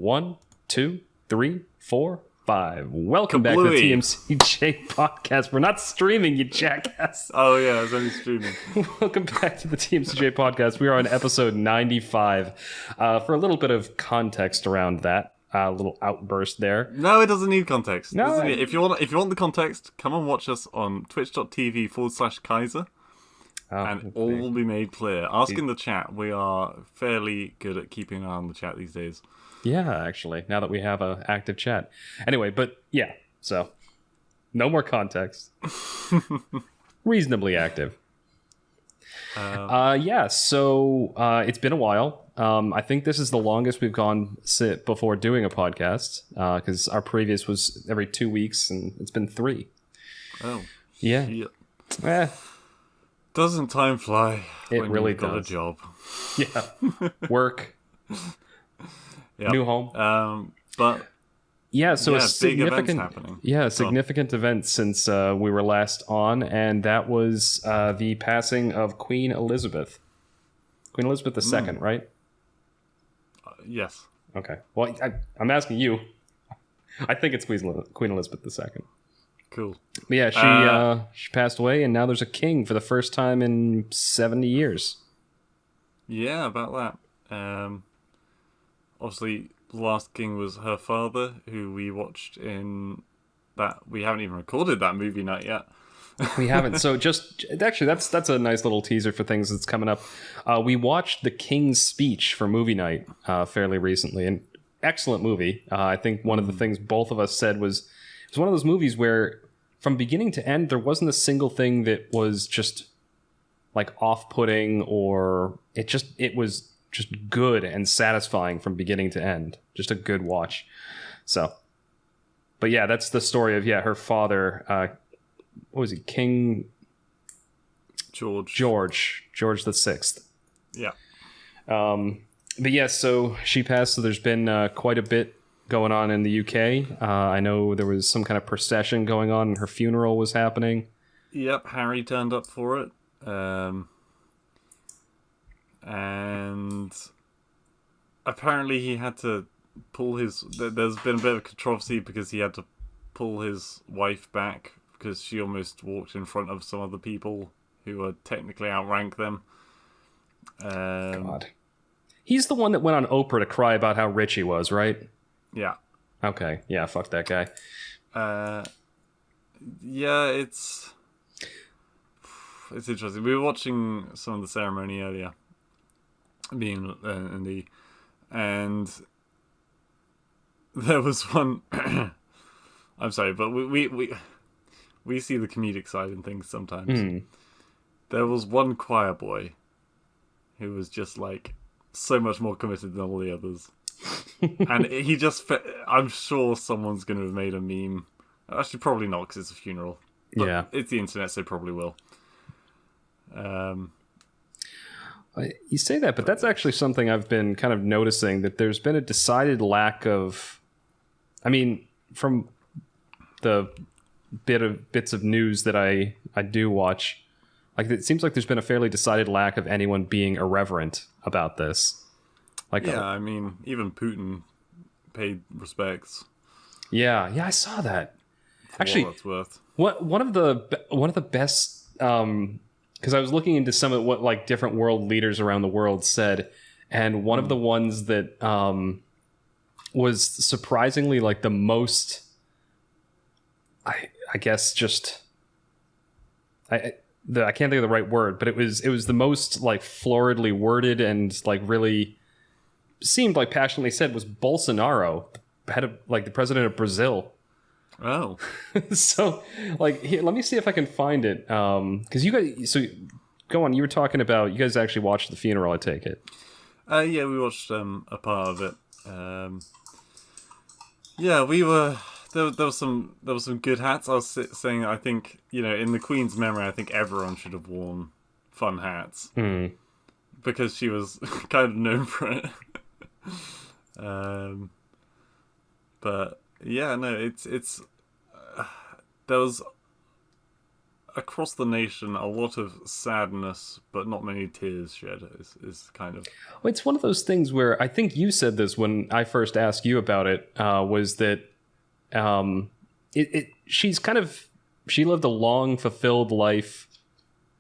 1, 2, 3, 4, 5. Welcome back to the TMCJ podcast. We're not streaming, you jackass. Oh yeah, it's only streaming. Welcome back to the TMCJ podcast. We are on episode 95. For a little bit of context around that, a little outburst there. No, it doesn't need context. No, if you want the context, come and watch us on twitch.tv/Kaiser. And all will be made clear. Ask in the chat. We are fairly good at keeping an eye on the chat these days. Yeah, actually, now that we have an active chat. Anyway, but yeah, so no more context. Reasonably active. So it's been a while. I think this is the longest we've gone before doing a podcast, because our previous was every 2 weeks, and it's been 3. Oh. Yeah. Shit. Doesn't time fly? It when really you've got does. a job. Yeah. Work. Yep. New home. But yeah, so a big events significant, happening. a significant event since we were last on, and that was the passing of Queen Elizabeth. Queen Elizabeth II, right? Yes. Okay. Well, I'm asking you. I think it's Queen Elizabeth II. Cool. But yeah, she passed away, and now there's a king for the first time in 70 years. Yeah, about that. Obviously, the last king was her father, who we watched in that. We haven't even recorded that movie night yet. We haven't. So actually, that's a nice little teaser for things that's coming up. We watched The King's Speech for movie night fairly recently, an excellent movie. I think one of the things both of us said was it's one of those movies where from beginning to end there wasn't a single thing that was just like off-putting, or it was just good and satisfying from beginning to end. Just a good watch. So, but yeah, that's the story of her father. What was he? King George the Sixth. Yeah. But yeah, so she passed. So there's been quite a bit going on in the UK. I know there was some kind of procession going on, and her funeral was happening. Yep, Harry turned up for it. And apparently he had to pull his... There's been a bit of controversy because he had to pull his wife back because she almost walked in front of some other people who were technically outrank them. God. He's the one that went on Oprah to cry about how rich he was, right? Yeah. Okay. Yeah, fuck that guy. Yeah, it's interesting. We were watching some of the ceremony earlier, being and there was one. I'm sorry, but we see the comedic side in things sometimes. There was one choir boy who was just like so much more committed than all the others. And he just... I'm sure someone's going to have made a meme. Actually, probably not, because it's a funeral. But yeah. It's the internet, so probably will. You say that, but that's actually something I've been kind of noticing, that there's been a decided lack of... I mean, from the bits of news that I do watch, like it seems like there's been a fairly decided lack of anyone being irreverent about this. Like, I mean, even Putin paid respects. Yeah, I saw that. Actually, what that's worth. One of the best, because I was looking into some of what like different world leaders around the world said, and one of the ones that was surprisingly like the most, I guess just I can't think of the right word, but it was the most like floridly worded and like really seemed like passionately said was Bolsonaro, head of like the president of Brazil. Oh. So like here, let me see if I can find it, because you guys, so go on, you were talking about, you guys actually watched the funeral, I take it. Yeah, we watched a part of it. Yeah, we were there was some good hats. I was saying, I think, in the Queen's memory, I think everyone should have worn fun hats. Because she was kind of known for it. But yeah, no, it's there was across the nation, a lot of sadness, but not many tears shed. Is kind of. Well, it's one of those things where I think you said this when I first asked you about it. Was that she's kind of she lived a long, fulfilled life,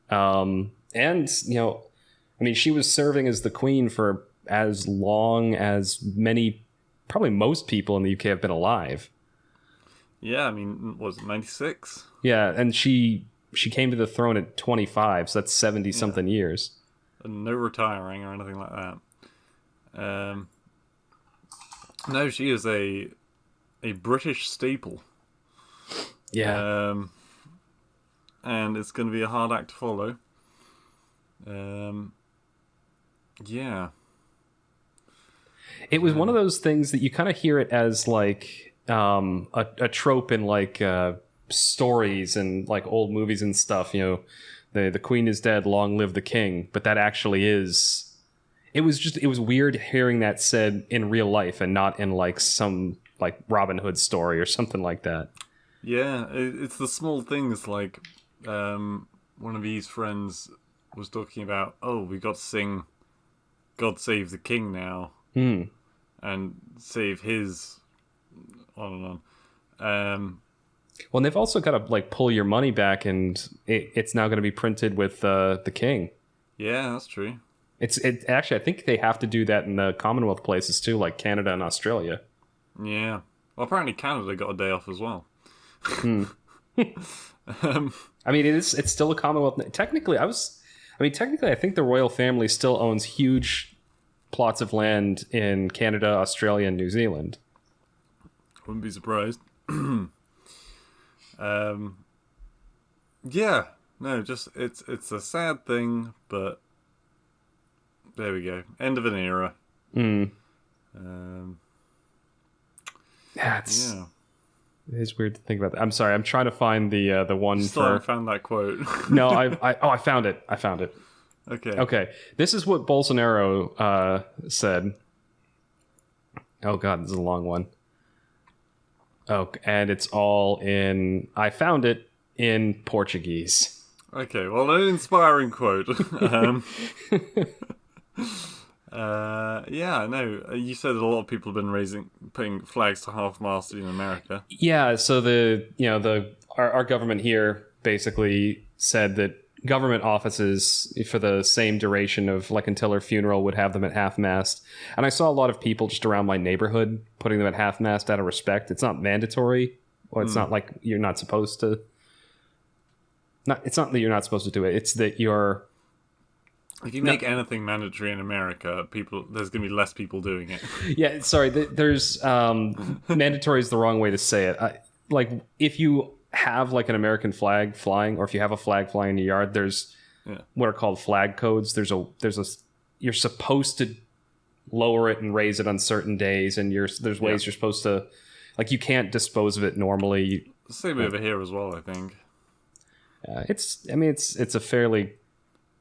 and I mean, she was serving as the queen for as long as probably most people in the UK have been alive. Yeah, I mean, was it 96? Yeah, and she came to the throne at 25, so that's 70 something years. And no retiring or anything like that. No, she is a British staple. Yeah. And it's going to be a hard act to follow. Yeah. It was one of those things that you kind of hear it as like a trope in like stories and like old movies and stuff. The queen is dead, long live the king. But that actually is. It was weird hearing that said in real life and not in like some like Robin Hood story or something like that. Yeah, it's the small things like one of his friends was talking about. Oh, we got to sing "God Save the King" now. And save his on and on. Well, and they've also got to like pull your money back, and it's now going to be printed with the king. Yeah, that's true. It actually, I think they have to do that in the Commonwealth places too, like Canada and Australia. Yeah. Well, apparently Canada got a day off as well. I mean, it's still a Commonwealth. Technically, I think the royal family still owns huge plots of land in Canada, Australia, and New Zealand. Wouldn't be surprised. Yeah, no, just it's a sad thing, but there we go. End of an era. Yeah, it is weird to think about that. I'm sorry, I'm trying to find the one I found that quote. No, I found it. I found it. Okay. This is what Bolsonaro said. Oh God, this is a long one. Oh, and it's all in. I found it in Portuguese. Okay, well, an inspiring quote. Yeah, no. You said that a lot of people have been putting flags to half-mast in America. Yeah, so our government here basically said that government offices for the same duration of like until her funeral would have them at half-mast. And I saw a lot of people just around my neighborhood putting them at half-mast out of respect. It's not mandatory. Well, it's not like you're not supposed to. It's not that you're not supposed to do it. It's that you're. If you make anything mandatory in America, there's going to be less people doing it. Yeah, sorry. There's mandatory is the wrong way to say it. Like if you have like an American flag flying, or if you have a flag flying in your yard, there's what are called flag codes. You're supposed to lower it and raise it on certain days, and there's ways you're supposed to, like, you can't dispose of it normally. Same over here as well, I think. It's a fairly.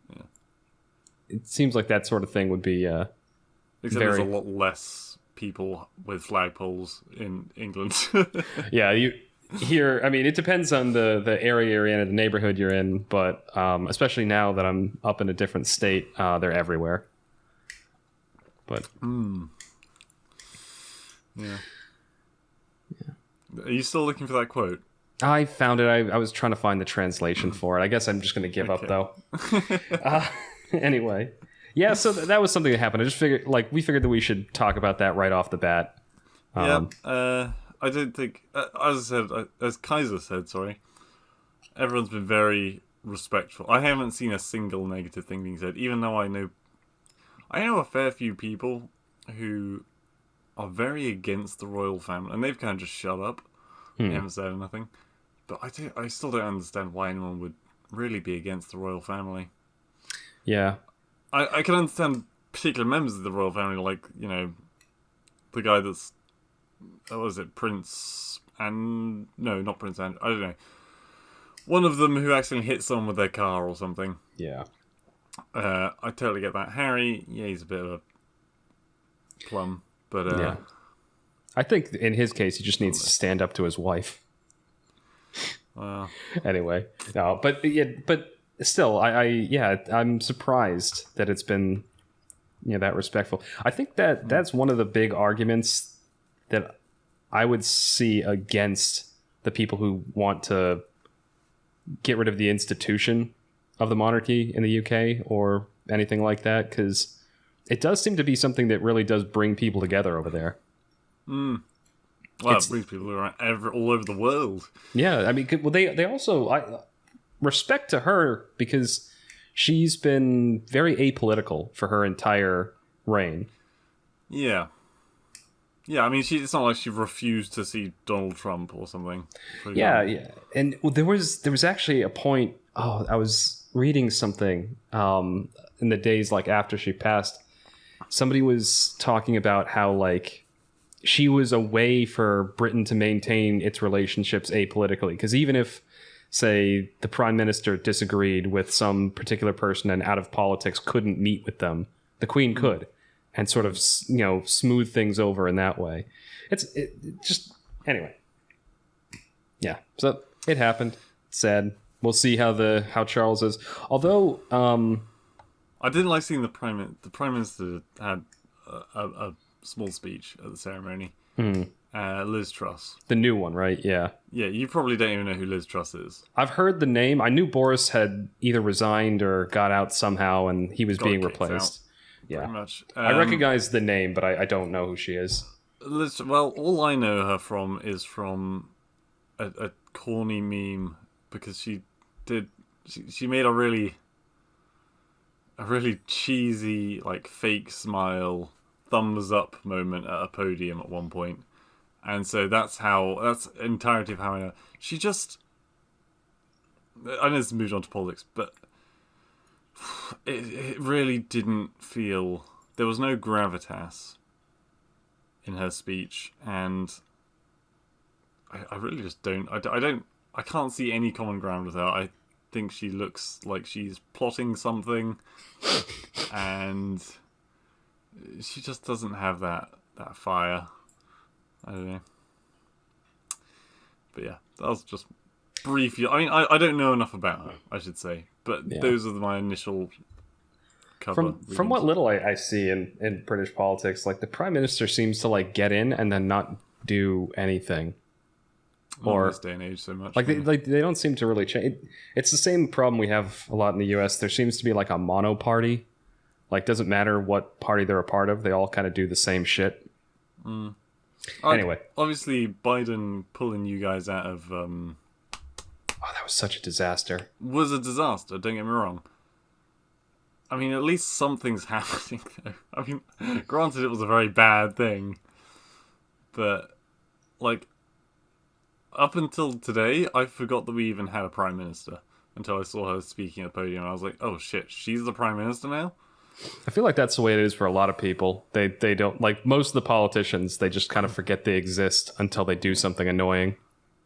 Yeah. It seems like that sort of thing would be. Except there's a lot less people with flagpoles in England. Yeah, here, I mean, it depends on the area you're in and the neighborhood you're in, but especially now that I'm up in a different state, they're everywhere. But yeah. Are you still looking for that quote? I found it. I was trying to find the translation for it. I guess I'm just going to give up, though. Anyway. Yeah, so that was something that happened. I just figured, we figured that we should talk about that right off the bat. I don't think, as Kaiser said, everyone's been very respectful. I haven't seen a single negative thing being said, even though I know a fair few people who are very against the royal family, and they've kind of just shut up. They haven't said anything. But I still don't understand why anyone would really be against the royal family. Yeah. I can understand particular members of the royal family, like, the guy that's, what was it, Prince and... No, not Prince Andrew. I don't know. One of them who accidentally hit someone with their car or something. Yeah. I totally get that. Harry, he's a bit of a plum, but... I think in his case, he just needs to stand up to his wife. Anyway, no, but still, I'm surprised that it's been that respectful. I think that's one of the big arguments that I would see against the people who want to get rid of the institution of the monarchy in the UK or anything like that, because it does seem to be something that really does bring people together over there. Well, it brings people around all over the world. Yeah, I mean, well, they also respect to her because she's been very apolitical for her entire reign. Yeah. Yeah, I mean, it's not like she refused to see Donald Trump or something. Yeah. And there was actually a point, I was reading something in the days like after she passed. Somebody was talking about how like she was a way for Britain to maintain its relationships apolitically, because even if, say, the prime minister disagreed with some particular person and out of politics couldn't meet with them, the Queen could, and sort of smooth things over in that way. Anyway. Yeah, so it happened. Sad. We'll see how Charles is. Although I didn't like seeing the prime minister had a small speech at the ceremony. Liz Truss, the new one, right? Yeah, you probably don't even know who Liz Truss is. I've heard the name. I knew Boris had either resigned or got out somehow, and he was being replaced. Yeah, pretty much. I recognize the name, but I don't know who she is. Well, all I know her from is from a corny meme, because she made a really cheesy, like, fake smile, thumbs up moment at a podium at one point. And so that's entirety of how I know. She just, I know this moved on to politics, but it really didn't feel, there was no gravitas in her speech, and I really just don't, I can't see any common ground with her. I think she looks like she's plotting something, and she just doesn't have that fire. I don't know. But yeah, that was just brief. I mean, I don't know enough about her, I should say. But those are my initial cover. From what little I see in British politics, like, the Prime Minister seems to like get in and then not do anything. Or in this day and age so much. They don't seem to really change. It's the same problem we have a lot in the US. There seems to be like a mono party. Like, doesn't matter what party they're a part of, they all kind of do the same shit. Anyway, obviously Biden pulling you guys out of that was such a disaster. Was a disaster, don't get me wrong. I mean, at least something's happening though. I mean, granted it was a very bad thing, but like, up until today, I forgot that we even had a prime minister until I saw her speaking at the podium, and I was like, oh shit, she's the prime minister now? I feel like that's the way it is for a lot of people. They don't, like, most of the politicians, they just kind of forget they exist until they do something annoying.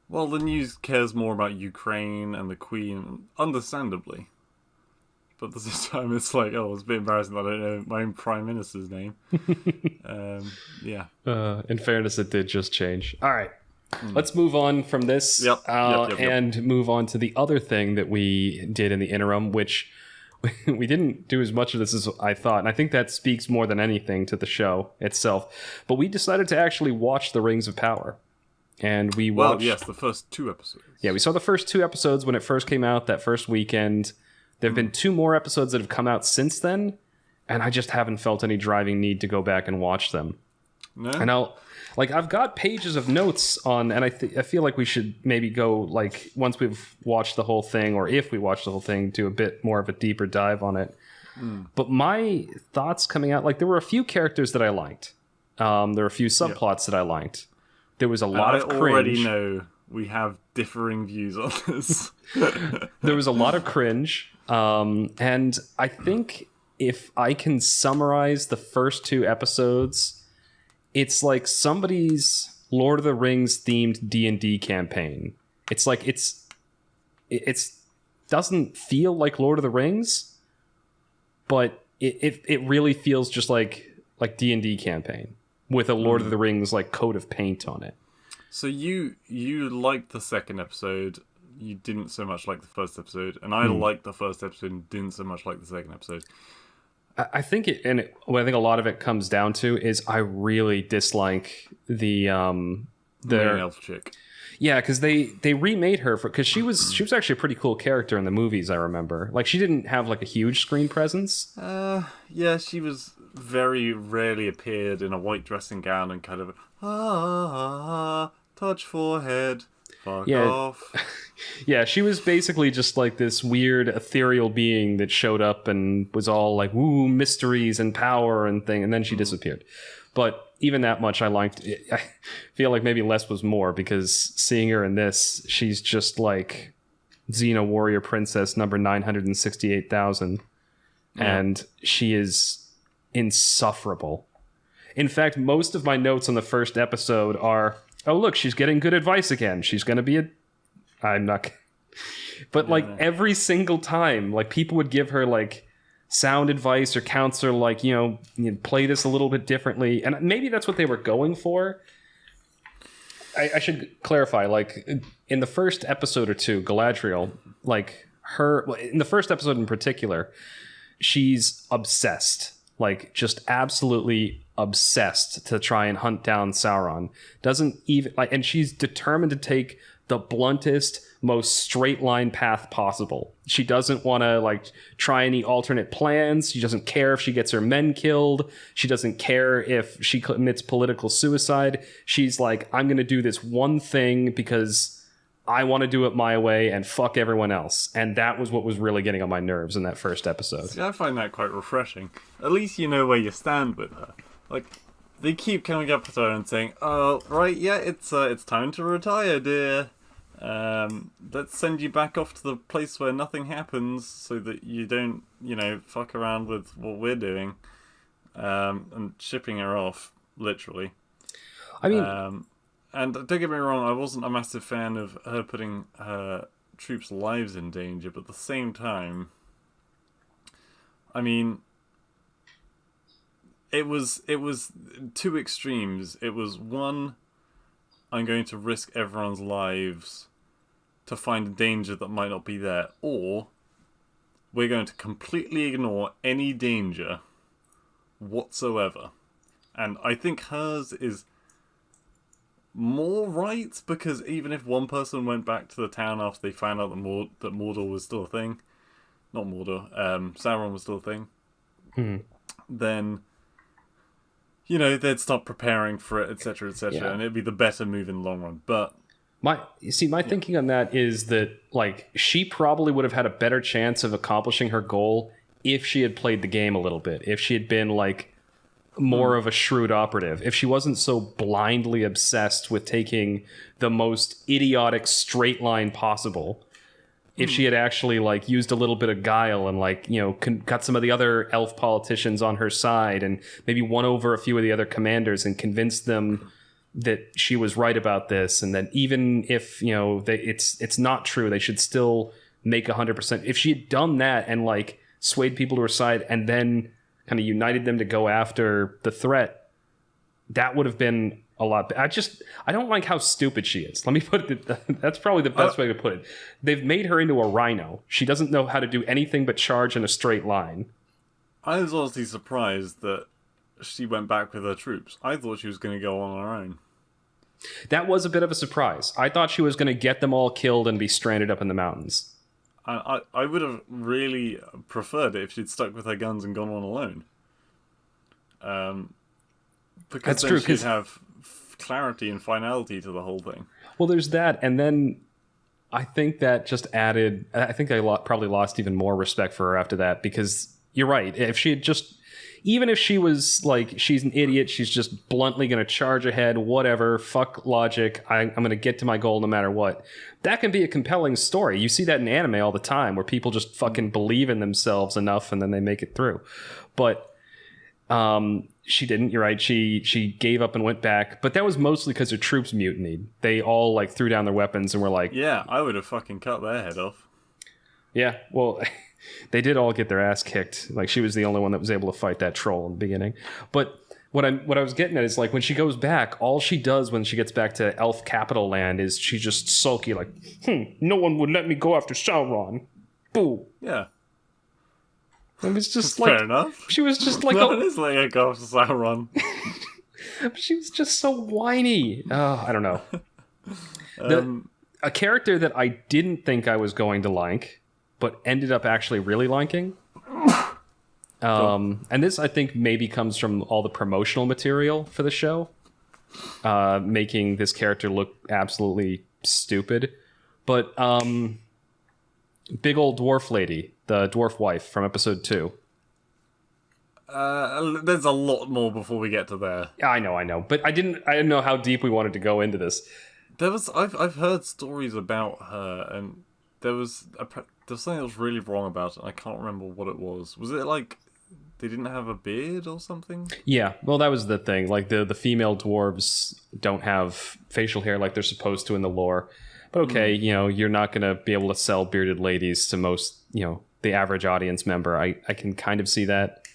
Well, the news cares more about Ukraine and the Queen, understandably. But at the same time, it's like, oh, it's a bit embarrassing that I don't know my own prime minister's name. Yeah. In fairness, it did just change. All right. Let's move on from this and move on to the other thing that we did in the interim, which we didn't do as much of this as I thought. And I think that speaks more than anything to the show itself. But we decided to actually watch The Rings of Power. And we watched... Well, yes, the first 2 episodes. Yeah, we saw the first 2 episodes when it first came out, that first weekend. There have been 2 more episodes that have come out since then. And I just haven't felt any driving need to go back and watch them. No? And I've got pages of notes on, and I feel like we should maybe go, like, once we've watched the whole thing, or if we watch the whole thing, do a bit more of a deeper dive on it. But my thoughts coming out, like, there were a few characters that I liked. There were a few subplots that I liked. There was a lot of cringe. I already know we have differing views on this. There was a lot of cringe. And I think if I can summarize the first 2 episodes... It's like somebody's Lord of the Rings themed D&D campaign. It's like it's doesn't feel like Lord of the Rings, but it really feels just like D&D campaign with a Lord of the Rings like coat of paint on it. So you liked the second episode. you didn't so much like the first episode, and I liked the first episode and didn't so much like the second episode. I think what I think a lot of it comes down to is I really dislike the main elf chick. Yeah, because they remade her because she was actually a pretty cool character in the movies. I remember, like, she didn't have like a huge screen presence. Yeah, she was very rarely appeared in a white dressing gown and kind of touch forehead, fuck off. Yeah, she was basically just like this weird ethereal being that showed up and was all like, woo, mysteries and power and thing, and then she disappeared. But even that much I liked. I feel like maybe less was more, because seeing her in this, she's just like Xena Warrior Princess number 968,000. Yeah. And she is insufferable. In fact, most of my notes on the first episode are, oh, look, she's getting good advice again. She's going to be I'm not... But, like, every single time, like, people would give her, like, sound advice or counsel, like, you know, play this a little bit differently. And maybe that's what they were going for. I should clarify, like, in the first episode or two, Galadriel, like, in the first episode in particular, she's obsessed. Like, just absolutely obsessed to try and hunt down Sauron. Doesn't even, like, and she's determined to take the bluntest, most straight line path possible. She doesn't want to like try any alternate plans. She doesn't care if she gets her men killed. She doesn't care if she commits political suicide. She's like, I'm going to do this one thing because I want to do it my way and fuck everyone else. And that was what was really getting on my nerves in that first episode. See, I find that quite refreshing. At least you know where you stand with her. Like, they keep coming up to her and saying, "Oh, right, yeah, it's time to retire, dear. Let's send you back off to the place where nothing happens so that you don't, you know, fuck around with what we're doing." And shipping her off, literally. I mean... and don't get me wrong, I wasn't a massive fan of her putting her troops' lives in danger, but at the same time, I mean... It was two extremes. It was, one, I'm going to risk everyone's lives to find a danger that might not be there, or we're going to completely ignore any danger whatsoever. And I think hers is more right, because even if one person went back to the town after they found out that Mordor was still a thing, not Mordor, Sauron was still a thing, then... you know, they'd stop preparing for it, etc., etc., and it'd be the better move in the long run. But my thinking on that is that, like, she probably would have had a better chance of accomplishing her goal if she had played the game a little bit, if she had been, like, more of a shrewd operative, if she wasn't so blindly obsessed with taking the most idiotic straight line possible. If she had actually, like, used a little bit of guile and, like, you know, got some of the other elf politicians on her side and maybe won over a few of the other commanders and convinced them that she was right about this, and that even if, you know, it's not true, they should still make 100%. If she had done that and, like, swayed people to her side and then kind of united them to go after the threat, that would have been a lot. I don't like how stupid she is. Let me put it. That's probably the best way to put it. They've made her into a rhino. She doesn't know how to do anything but charge in a straight line. I was honestly surprised that she went back with her troops. I thought she was going to go on her own. That was a bit of a surprise. I thought she was going to get them all killed and be stranded up in the mountains. I would have really preferred it if she'd stuck with her guns and gone on alone. Because that's then true, she'd have clarity and finality to the whole thing. Well, there's that, and then I think that just added... I think I probably lost even more respect for her after that, because you're right. If she had just... Even if she was like, she's an idiot, she's just bluntly going to charge ahead, whatever, fuck logic, I'm going to get to my goal no matter what. That can be a compelling story. You see that in anime all the time, where people just fucking believe in themselves enough and then they make it through. But she didn't, you're right, she gave up and went back, but that was mostly because her troops mutinied. They all, like, threw down their weapons and were like... Yeah, I would have fucking cut their head off. Yeah, well... They did all get their ass kicked. Like, she was the only one that was able to fight that troll in the beginning. But what I was getting at is like when she goes back, all she does when she gets back to Elf Capital Land is she's just sulky, like, no one would let me go after Sauron. Boo. Yeah. It was just like Fair enough. She was just like No one is letting her go after Sauron. she was just so whiny. Oh, I don't know. A character that I didn't think I was going to like, but ended up actually really liking. And this, I think, maybe comes from all the promotional material for the show, making this character look absolutely stupid. But big old dwarf lady, the dwarf wife from episode 2. There's a lot more before we get to there. I know, but I didn't know how deep we wanted to go into this. I've heard stories about her, and there was something that was really wrong about it. And I can't remember what it was. Was it like they didn't have a beard or something? Yeah, well, that was the thing. Like the female dwarves don't have facial hair like they're supposed to in the lore. But okay, you're not going to be able to sell bearded ladies to most, the average audience member. I can kind of see that.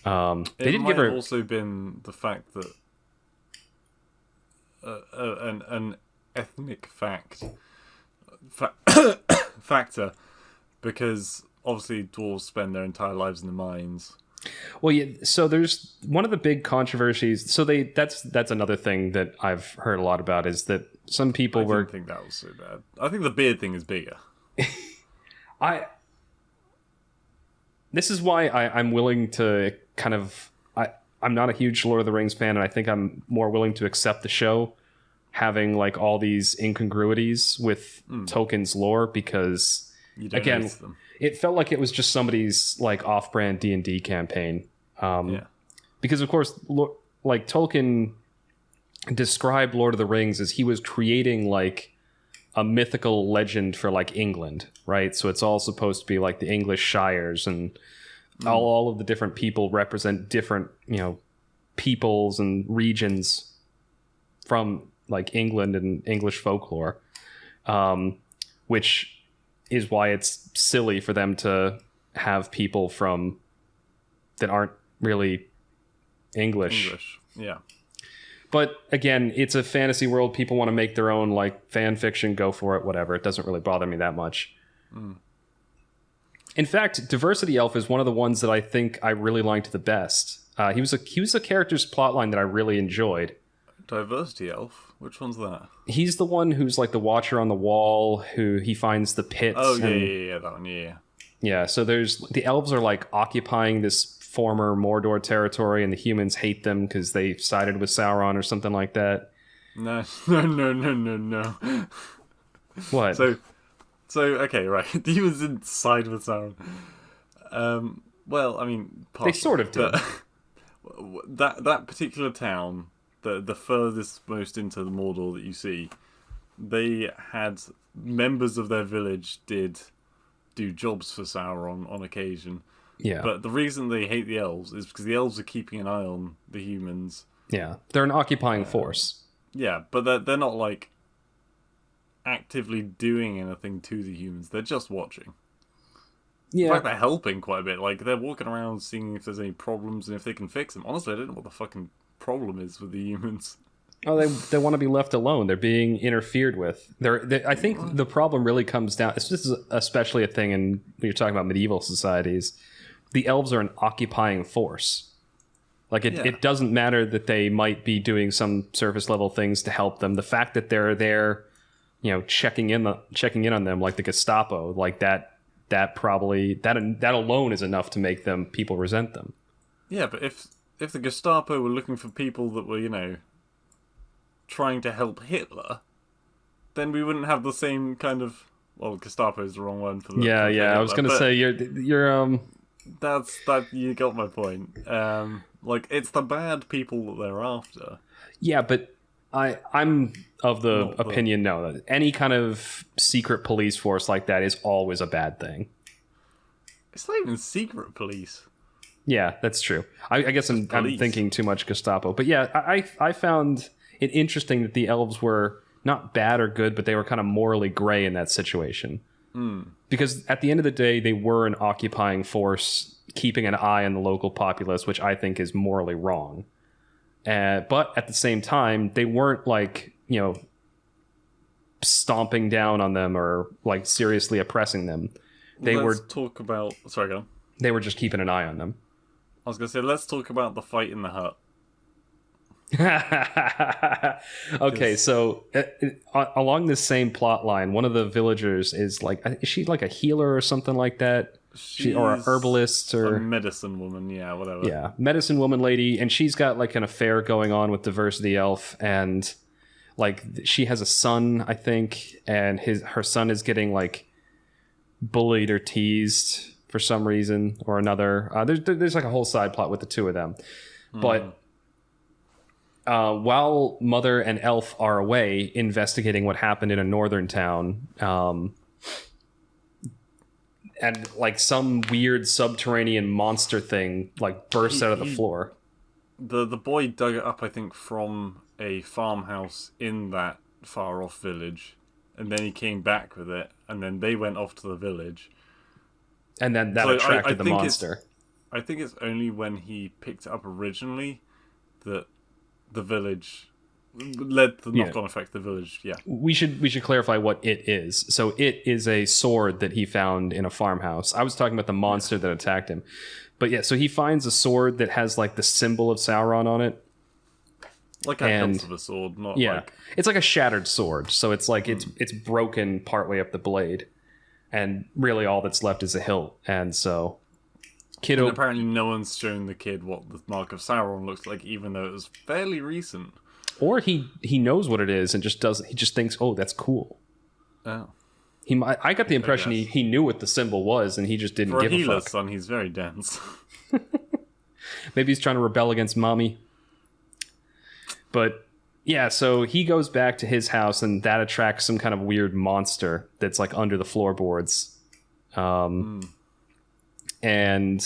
They didn't give her. It might have also been the fact that an ethnic factor, because obviously dwarves spend their entire lives in the mines. Well, yeah. So there's one of the big controversies. So that's another thing that I've heard a lot about is that some people I didn't think that was so bad. I think the beard thing is bigger. This is why I'm willing to kind of. I'm not a huge Lord of the Rings fan, and I think I'm more willing to accept the show having like all these incongruities with Tolkien's lore because again, it felt like it was just somebody's like off-brand D&D campaign. Because of course, like Tolkien described Lord of the Rings as he was creating like a mythical legend for like England, right? So it's all supposed to be like the English shires and all of the different people represent different, peoples and regions from like England and English folklore, which is why it's silly for them to have people that aren't really English. Yeah. But again, it's a fantasy world. People want to make their own like fan fiction. Go for it. Whatever. It doesn't really bother me that much. In fact, Diversity Elf is one of the ones that I think I really liked the best. He was a character's plotline that I really enjoyed. Diversity Elf? Which one's that? He's the one who's like the watcher on the wall, who he finds the pits. Oh, yeah, that one, yeah. Yeah, so the elves are like occupying this former Mordor territory, and the humans hate them because they sided with Sauron or something like that. No. What? So okay, right. The humans didn't side with Sauron. Well, I mean, they sort of did. That particular town, the furthest most into the Mordor that you see, they had members of their village do jobs for Sauron on occasion. Yeah. But the reason they hate the elves is because the elves are keeping an eye on the humans. Yeah. They're an occupying force. Yeah, but they're not like actively doing anything to the humans. They're just watching. Yeah. In fact, they're helping quite a bit. Like, they're walking around seeing if there's any problems and if they can fix them. Honestly, I don't know what the fucking problem is with the humans. Oh, they want to be left alone. They're being interfered with. I think the problem really comes down. This is especially a thing when you're talking about medieval societies. The elves are an occupying force. Like it doesn't matter that they might be doing some surface level things to help them. The fact that they're there, checking in on them, like the Gestapo, like that alone is enough to make people resent them. Yeah, but if the Gestapo were looking for people that were, trying to help Hitler, then we wouldn't have the same kind of. Well, Gestapo is the wrong one for the. Yeah. I was gonna say you're. That you got my point. Like it's the bad people that they're after. Yeah, but I'm of the opinion that any kind of secret police force like that is always a bad thing. It's not even secret police. Yeah, that's true. I guess I'm thinking too much Gestapo, but yeah, I found it interesting that the elves were not bad or good, but they were kind of morally gray in that situation. Because at the end of the day, they were an occupying force, keeping an eye on the local populace, which I think is morally wrong. But at the same time, they weren't like, stomping down on them or like seriously oppressing them. Let's talk about... Sorry, go on. They were just keeping an eye on them. I was going to say, let's talk about the fight in the hut. Okay, so along this same plot line, one of the villagers is she like a healer or something like that? Or a herbalist or a medicine woman, yeah, whatever. Yeah, medicine woman lady, and she's got like an affair going on with Diversity Elf, and like she has a son, I think, and her son is getting like bullied or teased for some reason or another. There's like a whole side plot with the two of them, but. While Mother and Elf are away investigating what happened in a northern town, and like some weird subterranean monster thing like bursts out of the floor. The boy dug it up, I think, from a farmhouse in that far off village, and then he came back with it, and then they went off to the village. And then that attracted the monster. I think it's only when he picked it up originally that the village led to the knock-on effect. The village, yeah. We should clarify what it is. So it is a sword that he found in a farmhouse. I was talking about the monster that attacked him, but yeah. So he finds a sword that has like the symbol of Sauron on it, like a hilt of a sword, not like... It's like a shattered sword. So it's like it's broken partway up the blade, and really all that's left is a hilt. And so. And apparently no one's shown the kid what the Mark of Sauron looks like, even though it was fairly recent. Or he knows what it is and he just thinks, oh, that's cool. Oh. I got the impression he knew what the symbol was and he just didn't give a fuck. For a healer, son, he's very dense. Maybe he's trying to rebel against mommy. But yeah, so he goes back to his house and that attracts some kind of weird monster that's like under the floorboards. And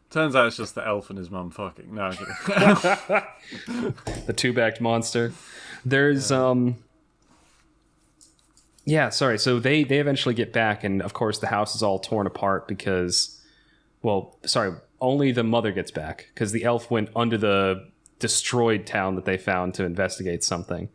turns out it's just the elf and his mum fucking. No, I'm kidding. The two-backed monster. There's So they eventually get back, and of course the house is all torn apart because, only the mother gets back because the elf went under the destroyed town that they found to investigate something.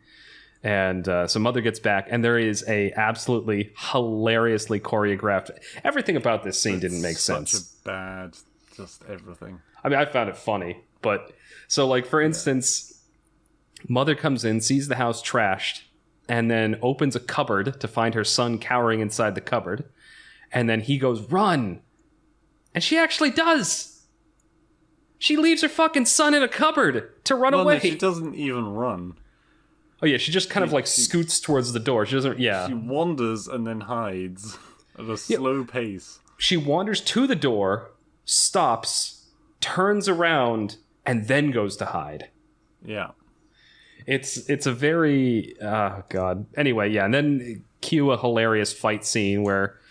And so Mother gets back, and there is a absolutely hilariously choreographed... Everything about this scene didn't make sense. Such a bad... Just everything. I mean, I found it funny, but... So, like, for instance, Mother comes in, sees the house trashed, and then opens a cupboard to find her son cowering inside the cupboard. And then he goes, run! And she actually does! She leaves her fucking son in a cupboard to run away! No, she doesn't even run. Oh yeah, she just kind of like scoots towards the door. She doesn't. Yeah, she wanders and then hides at a slow pace. She wanders to the door, stops, turns around, and then goes to hide. Yeah, it's a very god. Anyway, yeah, and then cue a hilarious fight scene where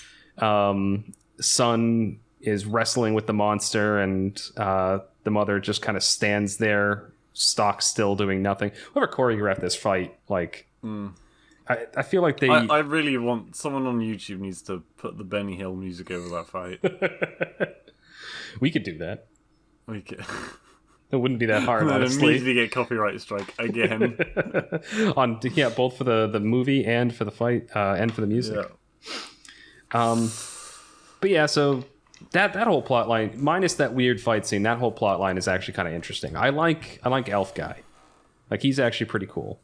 son is wrestling with the monster, and the mother just kind of stands there. Stock still doing nothing. Whoever choreographed this fight, like, I feel like they... I really want... Someone on YouTube needs to put the Benny Hill music over that fight. We could do that. We could. It wouldn't be that hard, and honestly. Immediately get copyright strike again. Both for the movie and for the fight, and for the music. Yeah. But yeah, so... That whole plot line, minus that weird fight scene, that whole plot line is actually kind of interesting. I like Elf Guy. Like, he's actually pretty cool,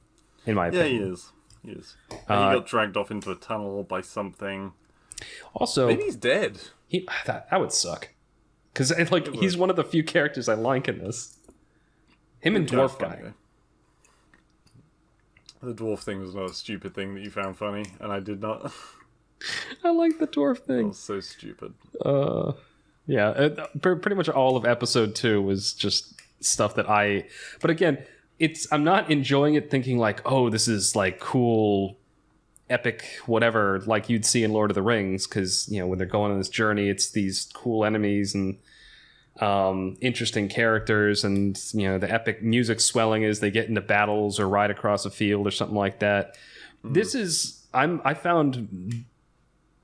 in my opinion. Yeah, he is. He got dragged off into a tunnel by something. Also... Maybe he's dead. That would suck. Because, like, he's one of the few characters I like in this. Him and Dwarf Guy. The dwarf thing was not a stupid thing that you found funny, and I did not... I like the dwarf thing. That was so stupid. Yeah, pretty much all of episode 2 was just stuff that but again, I'm not enjoying it thinking like, oh, this is like cool, epic, whatever, like you'd see in Lord of the Rings, because, when they're going on this journey, it's these cool enemies and interesting characters, and, the epic music swelling as they get into battles or ride across a field or something like that. This is, I found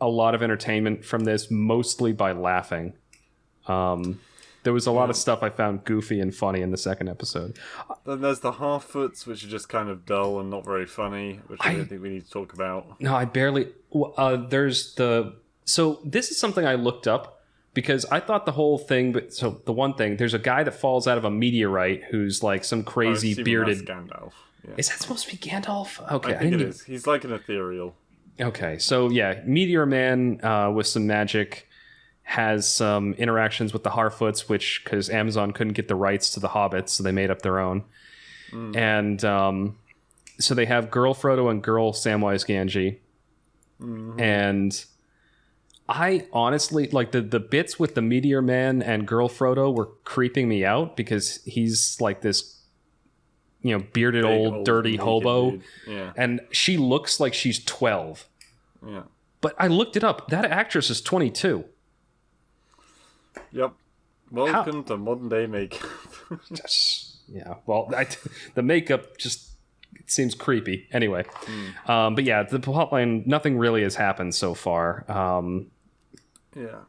a lot of entertainment from this, mostly by laughing. There was a lot of stuff I found goofy and funny in the second episode. Then there's the half-foots, which are just kind of dull and not very funny, which I don't think we need to talk about. No, I barely... there's the... So this is something I looked up because I thought the whole thing... But so the one thing, there's a guy that falls out of a meteorite who's like some crazy bearded... That's Gandalf. Yeah. Is that supposed to be Gandalf? Okay, I think it is. He's like an ethereal. Okay, so yeah, Meteor Man with some magic has some interactions with the Harfoots, which because Amazon couldn't get the rights to the Hobbits, so they made up their own. And so they have Girl Frodo and Girl Samwise Gamgee. And I honestly, like the bits with the Meteor Man and Girl Frodo were creeping me out because he's like this, bearded old dirty hobo. Yeah. And she looks like she's 12. Yeah. But I looked it up. That actress is 22. Yep. Welcome to modern day makeup. Yeah. Well, the makeup just seems creepy. Anyway. But yeah, the plotline, nothing really has happened so far. Yeah.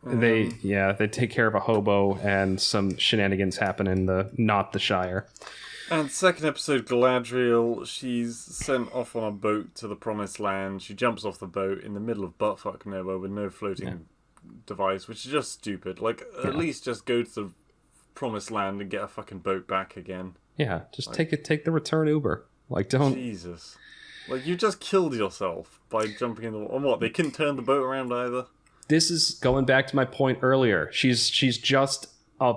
They take care of a hobo and some shenanigans happen in not the Shire. And second episode, Galadriel, she's sent off on a boat to the Promised Land. She jumps off the boat in the middle of buttfuck nowhere with no floating device, which is just stupid. Like, at least just go to the Promised Land and get a fucking boat back again. Yeah, just take the return Uber. Like, don't... Jesus. Like, you just killed yourself by jumping in the... Or what, they couldn't turn the boat around either? This is going back to my point earlier. She's just a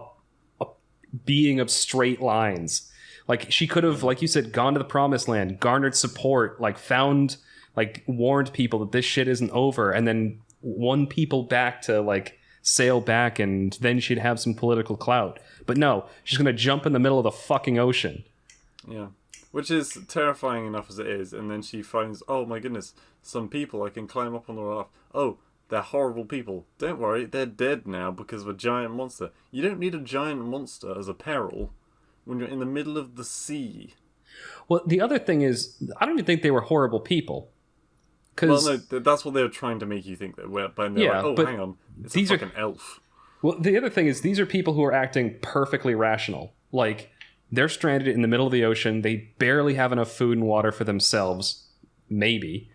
being of straight lines. Like, she could have, like you said, gone to the Promised Land, garnered support, like, warned people that this shit isn't over, and then won people back to, like, sail back, and then she'd have some political clout. But no, she's going to jump in the middle of the fucking ocean. Yeah. Which is terrifying enough as it is, and then she finds, oh my goodness, some people I can climb up on the raft. Oh, they're horrible people. Don't worry, they're dead now because of a giant monster. You don't need a giant monster as a peril when you're in the middle of the sea. Well, the other thing is, I don't even think they were horrible people. Well, no, that's what they were trying to make you think they were. But they're like, oh, hang on, it's a fucking elf. Well, the other thing is, these are people who are acting perfectly rational. Like, they're stranded in the middle of the ocean. They barely have enough food and water for themselves, maybe.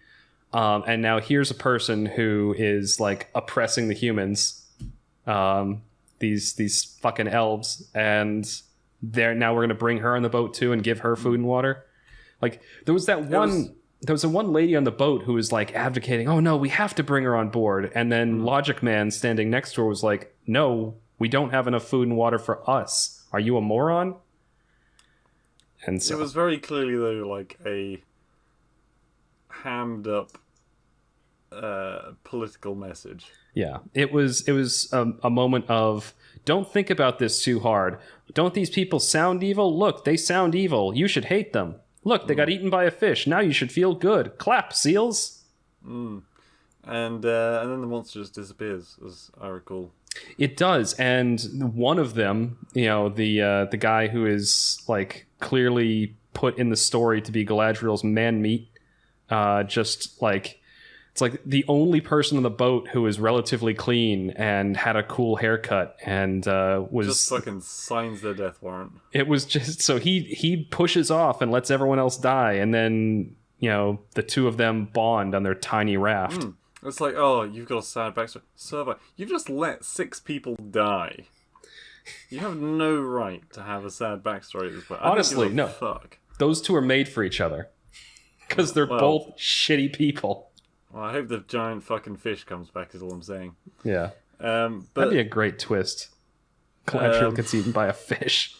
And now here's a person who is, like, oppressing the humans, these fucking elves, and we're going to bring her on the boat too and give her food and water. Like, there was a one lady on the boat who was like advocating, oh no, we have to bring her on board. And then Logic Man standing next to her was like, no, we don't have enough food and water for us. Are you a moron? And so it was very clearly though like a hammed up political message. Yeah, it was a moment of, don't think about this too hard. Don't these people sound evil? Look, they sound evil. You should hate them. Look, they got eaten by a fish. Now you should feel good. Clap, seals. And then the monster just disappears, as I recall. It does, and one of them, the guy who is like clearly put in the story to be Galadriel's man meat, just like. It's like the only person on the boat who is relatively clean and had a cool haircut and was just fucking signs their death warrant. It was just so he pushes off and lets everyone else die, and then the two of them bond on their tiny raft. It's like, oh, you've got a sad backstory. Server, you've just let 6 people die. You have no right to have a sad backstory at this point. Honestly, no. Fuck. Those two are made for each other because they're both shitty people. Well, I hope the giant fucking fish comes back, is all I'm saying. Yeah. But that'd be a great twist. Galadriel gets eaten by a fish.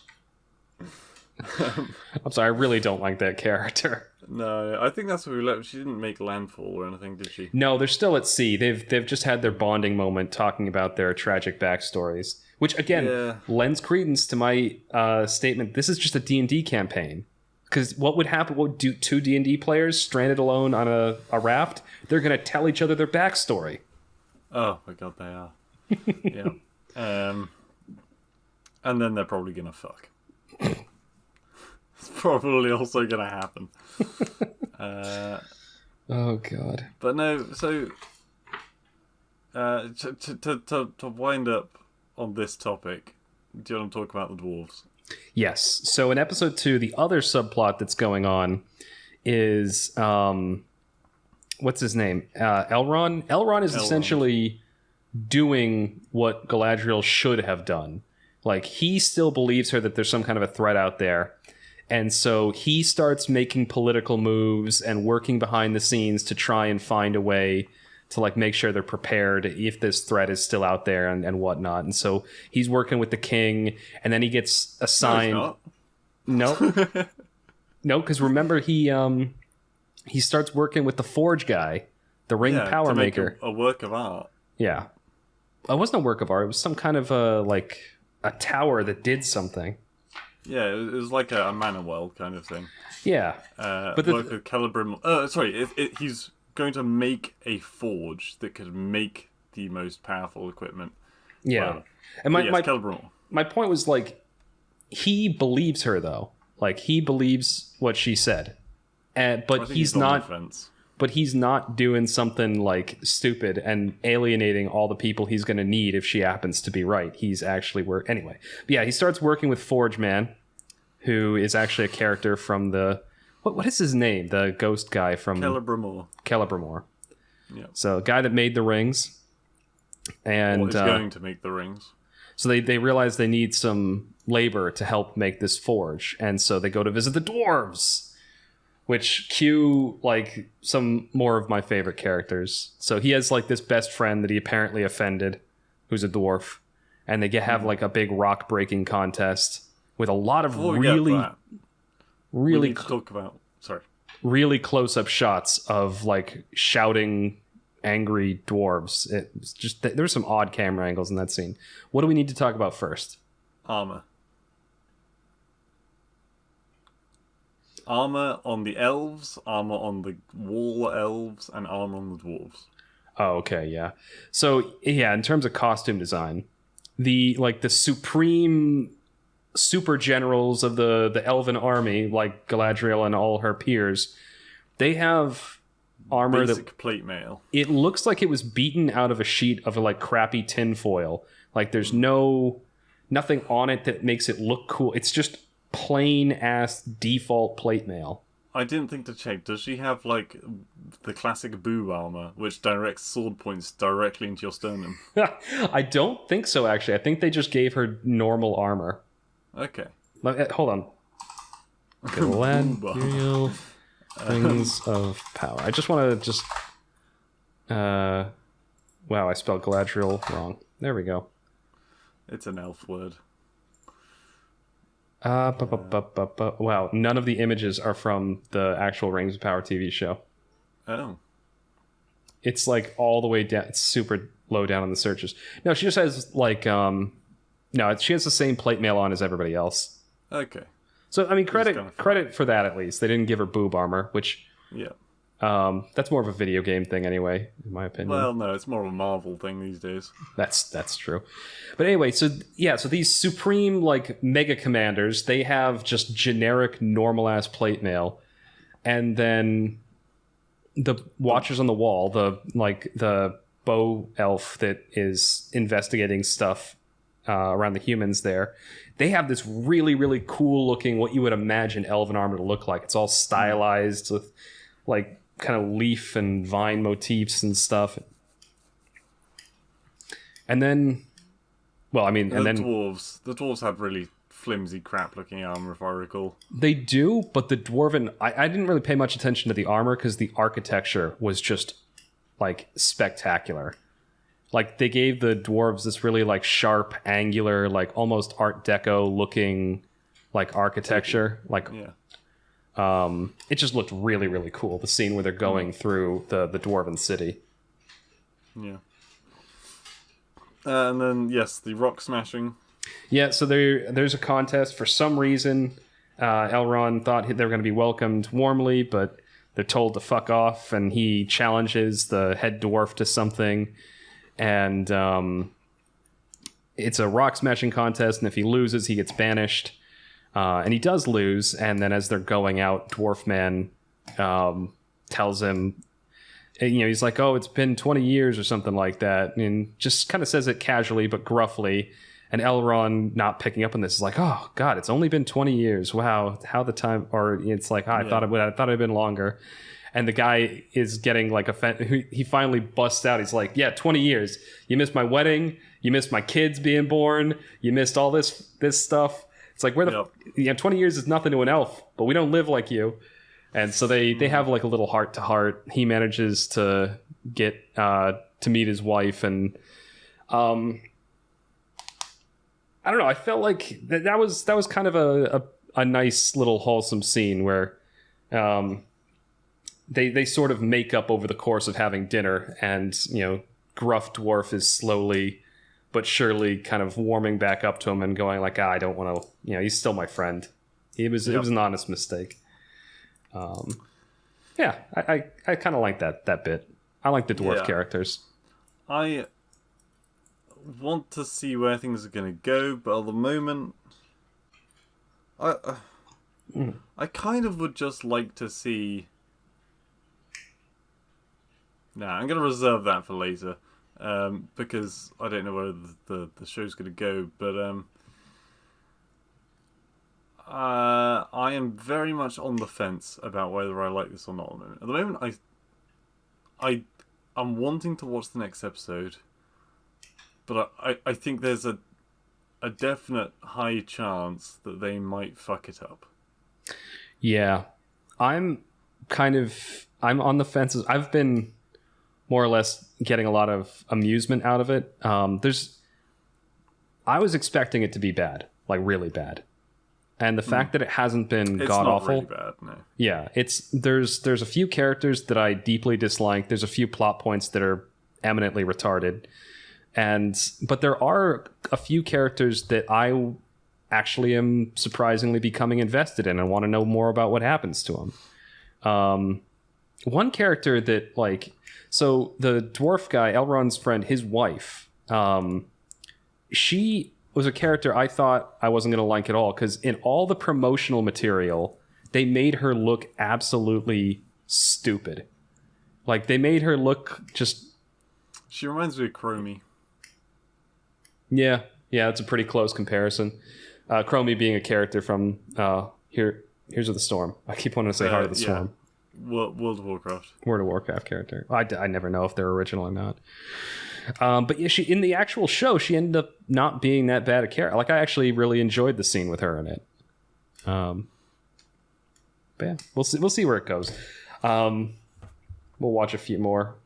I'm sorry, I really don't like that character. No, I think that's what we left. She didn't make landfall or anything, did she? No, they're still at sea. They've just had their bonding moment talking about their tragic backstories. Which, again, lends credence to my statement. This is just a D&D campaign. Because what would happen? What would do two D&D players stranded alone on a raft? They're going to tell each other their backstory. Oh my god, they are. Yeah. And then they're probably going to fuck. It's probably also going to happen. Oh god. But no, so to wind up on this topic, do you want to talk about the dwarves? Yes. So in episode 2, the other subplot that's going on is what's his name? Elrond. Elrond is essentially doing what Galadriel should have done. Like, he still believes her that there's some kind of a threat out there. And so he starts making political moves and working behind the scenes to try and find a way to like make sure they're prepared if this threat is still out there and whatnot. And so he's working with the king, and then he gets assigned. No, because remember he starts working with the forge guy, the ring power maker. A work of art. Yeah, it wasn't a work of art. It was some kind of a tower that did something. Yeah, it was like a manor well kind of thing. Yeah, but like Celebrimbor. He's going to make a forge that could make the most powerful equipment. Yeah, and my point was like, he believes her though. Like, he believes what she said, but he's not. But he's not doing something like stupid and alienating all the people he's going to need if she happens to be right. He's actually anyway. But yeah, he starts working with Forge Man, who is actually a character from the what is his name? The ghost guy from Celebrimbor. Yeah. So, a guy that made the rings, and is going to make the rings. So they realize they need some labor to help make this forge, and so they go to visit the dwarves. Which cue like some more of my favorite characters. So he has like this best friend that he apparently offended, who's a dwarf, and they have like a big rock breaking contest with a lot of really close up shots of like shouting angry dwarves. It's just there's some odd camera angles in that scene. What do we need to talk about first? Armor on the elves, armor on the wall elves, and armor on the dwarves. Oh, okay, yeah. So, yeah, in terms of costume design, the supreme super generals of the elven army, like Galadriel and all her peers, they have armor basic plate mail. It looks like it was beaten out of a sheet of like crappy tin foil. Like, there's nothing on it that makes it look cool. It's just plain ass default plate mail. I didn't think to check. Does she have like the classic boob armor, which directs sword points directly into your sternum? I don't think so. Actually, I think they just gave her normal armor. Okay. Hold on. Galadriel Rings of Power. I just want to wow, I spelled Galadriel wrong. There we go. It's an elf word. Wow, none of the images are from the actual Rings of Power TV show. Oh. It's like all the way down. It's super low down on the searches. No, she just has like she has the same plate mail on as everybody else. Okay. So I mean, credit for that at least. They didn't give her boob armor, which that's more of a video game thing anyway, in my opinion. Well, no, it's more of a Marvel thing these days. That's true. But anyway, so these supreme like mega commanders, they have just generic normal ass plate mail, and then the Watchers on the Wall, the bow elf that is investigating stuff around the humans there, they have this really, really cool looking, what you would imagine elven armor to look like. It's all stylized with like kind of leaf and vine motifs and stuff. And then, the dwarves have really flimsy crap looking armor, if I recall. They do, but the dwarven, I didn't really pay much attention to the armor because the architecture was just like spectacular. Like, they gave the dwarves this really like sharp, angular, like almost Art Deco looking like architecture. Like, it just looked really, really cool. The scene where they're going through the dwarven city. Yeah. And then, yes, the rock smashing. Yeah, so there's a contest. For some reason, Elrond thought they were going to be welcomed warmly, but they're told to fuck off, and he challenges the head dwarf to something. And it's a rock smashing contest, and if he loses, he gets banished. And he does lose, and then as they're going out, Dwarf Man tells him, he's like, oh, it's been 20 years or something like that, and just kind of says it casually but gruffly. And Elrond, not picking up on this, is like, oh God, it's only been 20 years. Wow, how the time, or it's like, oh, I thought it had been longer. And the guy is getting like offended. He finally busts out. He's like, yeah, 20 years. You missed my wedding. You missed my kids being born. You missed all this stuff. It's like, 20 years is nothing to an elf, but we don't live like you. And so they have like a little heart to heart. He manages to get to meet his wife, and I don't know. I felt like that was kind of a nice little wholesome scene where they sort of make up over the course of having dinner, and gruff dwarf is slowly but surely kind of warming back up to him and going like, I don't want to. He's still my friend. It was an honest mistake. Yeah, I kind of like that bit. I like the dwarf characters. I want to see where things are going to go, but at the moment, I kind of would just like to see. Nah, I'm going to reserve that for later, because I don't know where the show's going to go. But I am very much on the fence about whether I like this or not. At the moment, I'm wanting to watch the next episode. But I think there's a definite high chance that they might fuck it up. Yeah. I'm on the fences. I've been more or less getting a lot of amusement out of it. I was expecting it to be bad, like really bad. And the fact that it hasn't been god-awful. It's not really bad, no. Yeah, there's a few characters that I deeply dislike. There's a few plot points that are eminently retarded. But there are a few characters that I actually am surprisingly becoming invested in and want to know more about what happens to them. One character that so the dwarf guy, Elrond's friend, his wife, she was a character I thought I wasn't going to like at all, because in all the promotional material, they made her look absolutely stupid. Like, they made her look just... She reminds me of Chromie. Yeah, it's a pretty close comparison. Chromie being a character from Here's of the Storm. I keep wanting to say Heart of the Storm. World of Warcraft. World of Warcraft character. I never know if they're original or not. But yeah, she in the actual show, she ended up not being that bad a character. Like, I actually really enjoyed the scene with her in it. But yeah, we'll see where it goes. We'll watch a few more.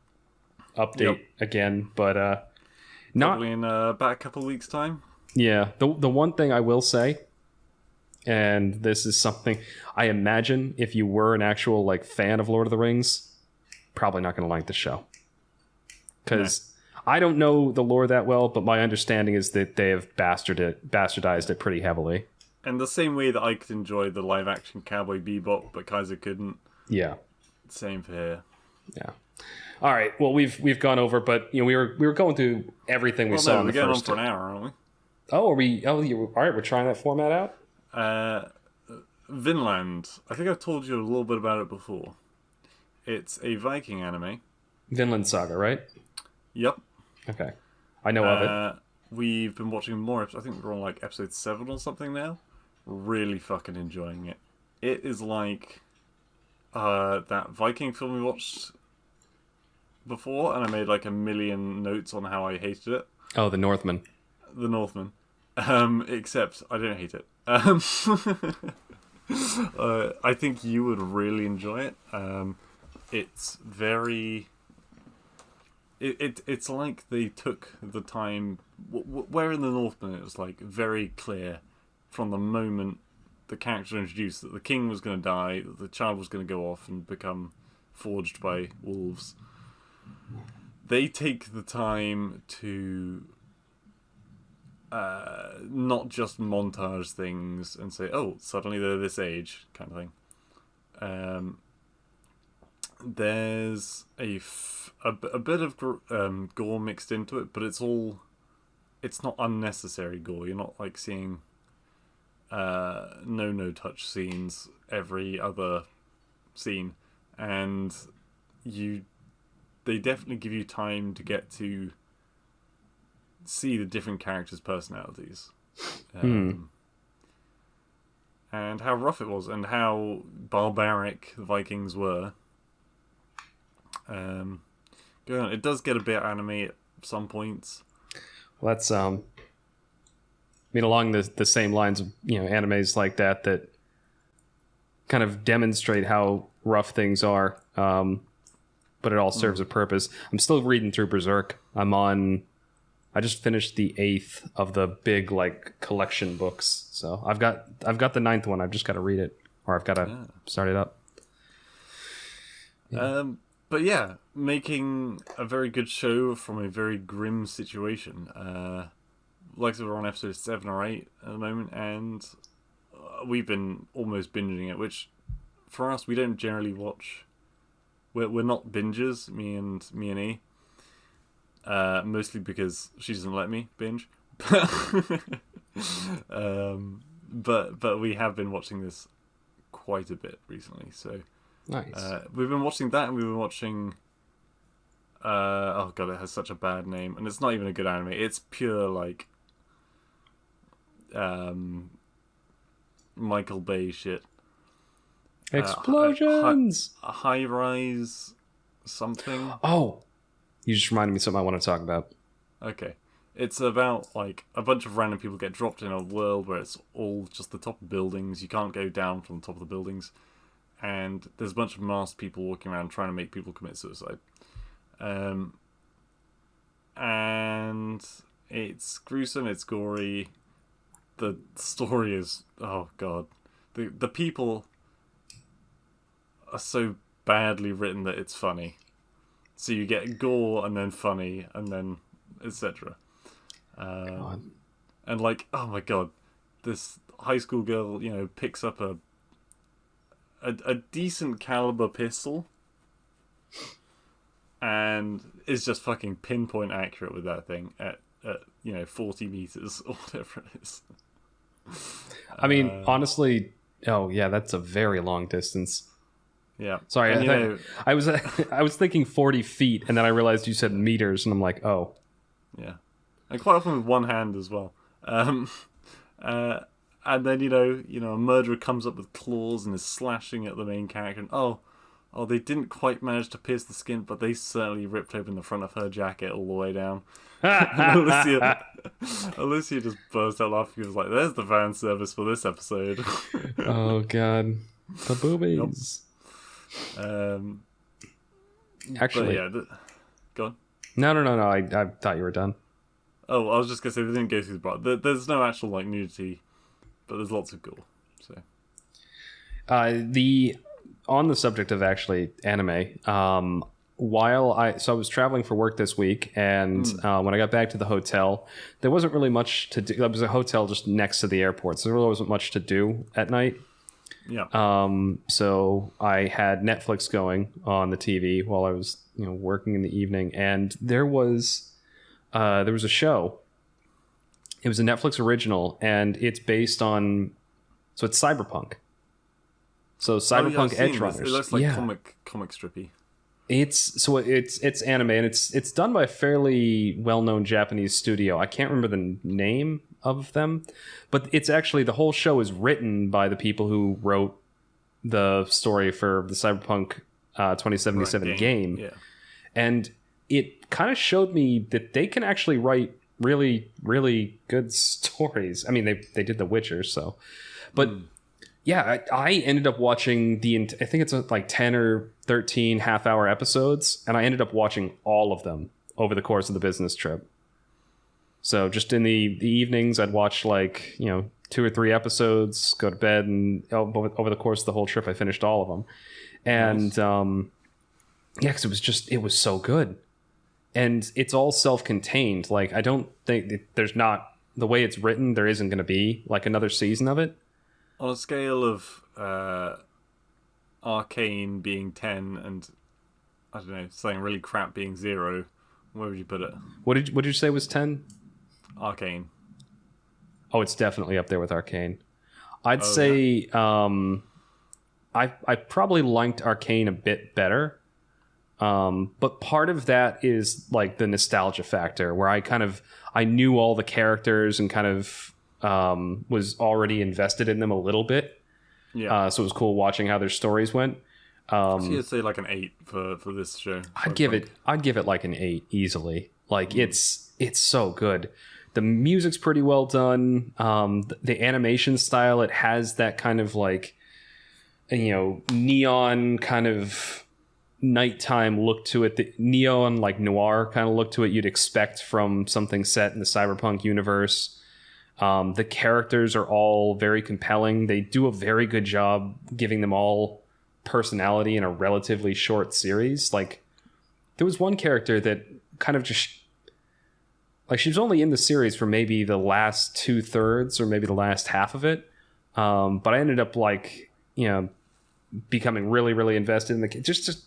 Update again, but probably in about a couple of weeks' time. Yeah, the one thing I will say, and this is something I imagine if you were an actual fan of Lord of the Rings, probably not going to like the show, because I don't know the lore that well, but my understanding is that they have bastardized it pretty heavily. And the same way that I could enjoy the live action Cowboy Bebop, but Kaiser couldn't. Yeah. Same for here. Yeah. All right. Well, we've gone over, but we were going through everything we saw. We're getting on for an hour, aren't we? Oh, are we? Oh, all right. We're trying that format out. Vinland. I think I've told you a little bit about it before. It's a Viking anime. Vinland Saga, right? Yep. Okay. I know of it. We've been watching more episodes. I think we're on episode 7 or something now. Really fucking enjoying it. It is like that Viking film we watched before, and I made a million notes on how I hated it. Oh, The Northman. The Northman. Except I don't hate it. I think you would really enjoy it. It's very... It's like they took the time... Where in The Northman it was very clear from the moment the character introduced that the king was going to die, that the child was going to go off and become forged by wolves. They take the time to not just montage things and say, oh, suddenly they're this age, kind of thing. There's a bit of gore mixed into it, but it's not unnecessary gore. You're not seeing no touch scenes every other scene, and you they definitely give you time to get to see the different characters' personalities. And how rough it was, and how barbaric the Vikings were. It does get a bit anime at some points. Well, that's I mean, along the same lines of animes like that kind of demonstrate how rough things are, but it all serves a purpose. I'm still reading through Berserk. I just finished the 8th of the big collection books, so I've got the 9th one. I've just got to read it, or I've got to start it up. Yeah. But yeah, making a very good show from a very grim situation. Like we're on episode 7 or 8 at the moment, and we've been almost binging it, which for us, we don't generally watch. We're not bingers, me and E. Mostly because she doesn't let me binge. But we have been watching this quite a bit recently, so nice. We've been watching that, and we've been watching oh god, it has such a bad name, and it's not even a good anime. It's pure Michael Bay shit. Explosions. High rise something. Oh, you just reminded me of something I want to talk about. Okay. It's about, a bunch of random people get dropped in a world where it's all just the top of buildings. You can't go down from the top of the buildings. And there's a bunch of masked people walking around trying to make people commit suicide. And it's gruesome, it's gory. The story is... Oh, God. The people are so badly written that it's funny. So you get gore and then funny and then etc. And oh my god, this high school girl, picks up a decent caliber pistol and is just fucking pinpoint accurate with that thing at 40 meters or whatever it is. I mean, honestly, oh yeah, that's a very long distance. Yeah. Sorry, and, I was thinking 40 feet, and then I realized you said meters, and I'm like, oh. Yeah. And quite often with one hand as well. And then, a murderer comes up with claws and is slashing at the main character, and oh, they didn't quite manage to pierce the skin, but they certainly ripped open the front of her jacket all the way down. Alicia just burst out laughing. She was like, there's the fan service for this episode. Oh, God. The boobies. Yep. Actually, yeah, go on. No. I thought you were done. Oh, I was just gonna say they didn't go through the part. There's no actual nudity, but there's lots of gore. So, on the subject of actually anime, while I was traveling for work this week, and when I got back to the hotel, there wasn't really much to do. There was a hotel just next to the airport, so there really wasn't much to do at night. Yeah. So I had Netflix going on the TV while I was, working in the evening, and there was a show. It was a Netflix original, and it's based on, so it's Cyberpunk. So Cyberpunk Edgerunners. It looks like comic strippy. It's anime, and it's done by a fairly well-known Japanese studio. I can't remember the name of them, but it's actually, the whole show is written by the people who wrote the story for the Cyberpunk 2077 game. Yeah. And it kind of showed me that they can actually write really, really good stories. I mean, they did The Witcher, so. But yeah, I ended up watching I think it's 10 or 13 half-hour episodes, and I ended up watching all of them over the course of the business trip. So just in the evenings, I'd watch 2 or 3 episodes, go to bed, and over the course of the whole trip, I finished all of them. And nice. Because it was so good. And it's all self-contained. I don't think there's not, the way it's written, there isn't going to be another season of it. On a scale of Arcane being 10 and, I don't know, something really crap being 0, where would you put it? What did you say was 10? Arcane. Oh, it's definitely up there with Arcane. I'd say I probably liked Arcane a bit better, But part of that is like the nostalgia factor, where I knew all the characters and kind of was already invested in them a little bit. Yeah. So it was cool watching how their stories went. So you'd say like an 8 for this show. I'd give it like an 8 easily. Like it's so good. The music's pretty well done. The animation style, it has that kind of like, neon kind of nighttime look to it. The neon like noir kind of look to it you'd expect from something set in the Cyberpunk universe. The characters are all very compelling. They do a very good job giving them all personality in a relatively short series. Like, there was one character that kind of just, like, she was only in the series for maybe the last 2/3 or maybe the last half of it. But I ended up like, becoming really, really invested in the just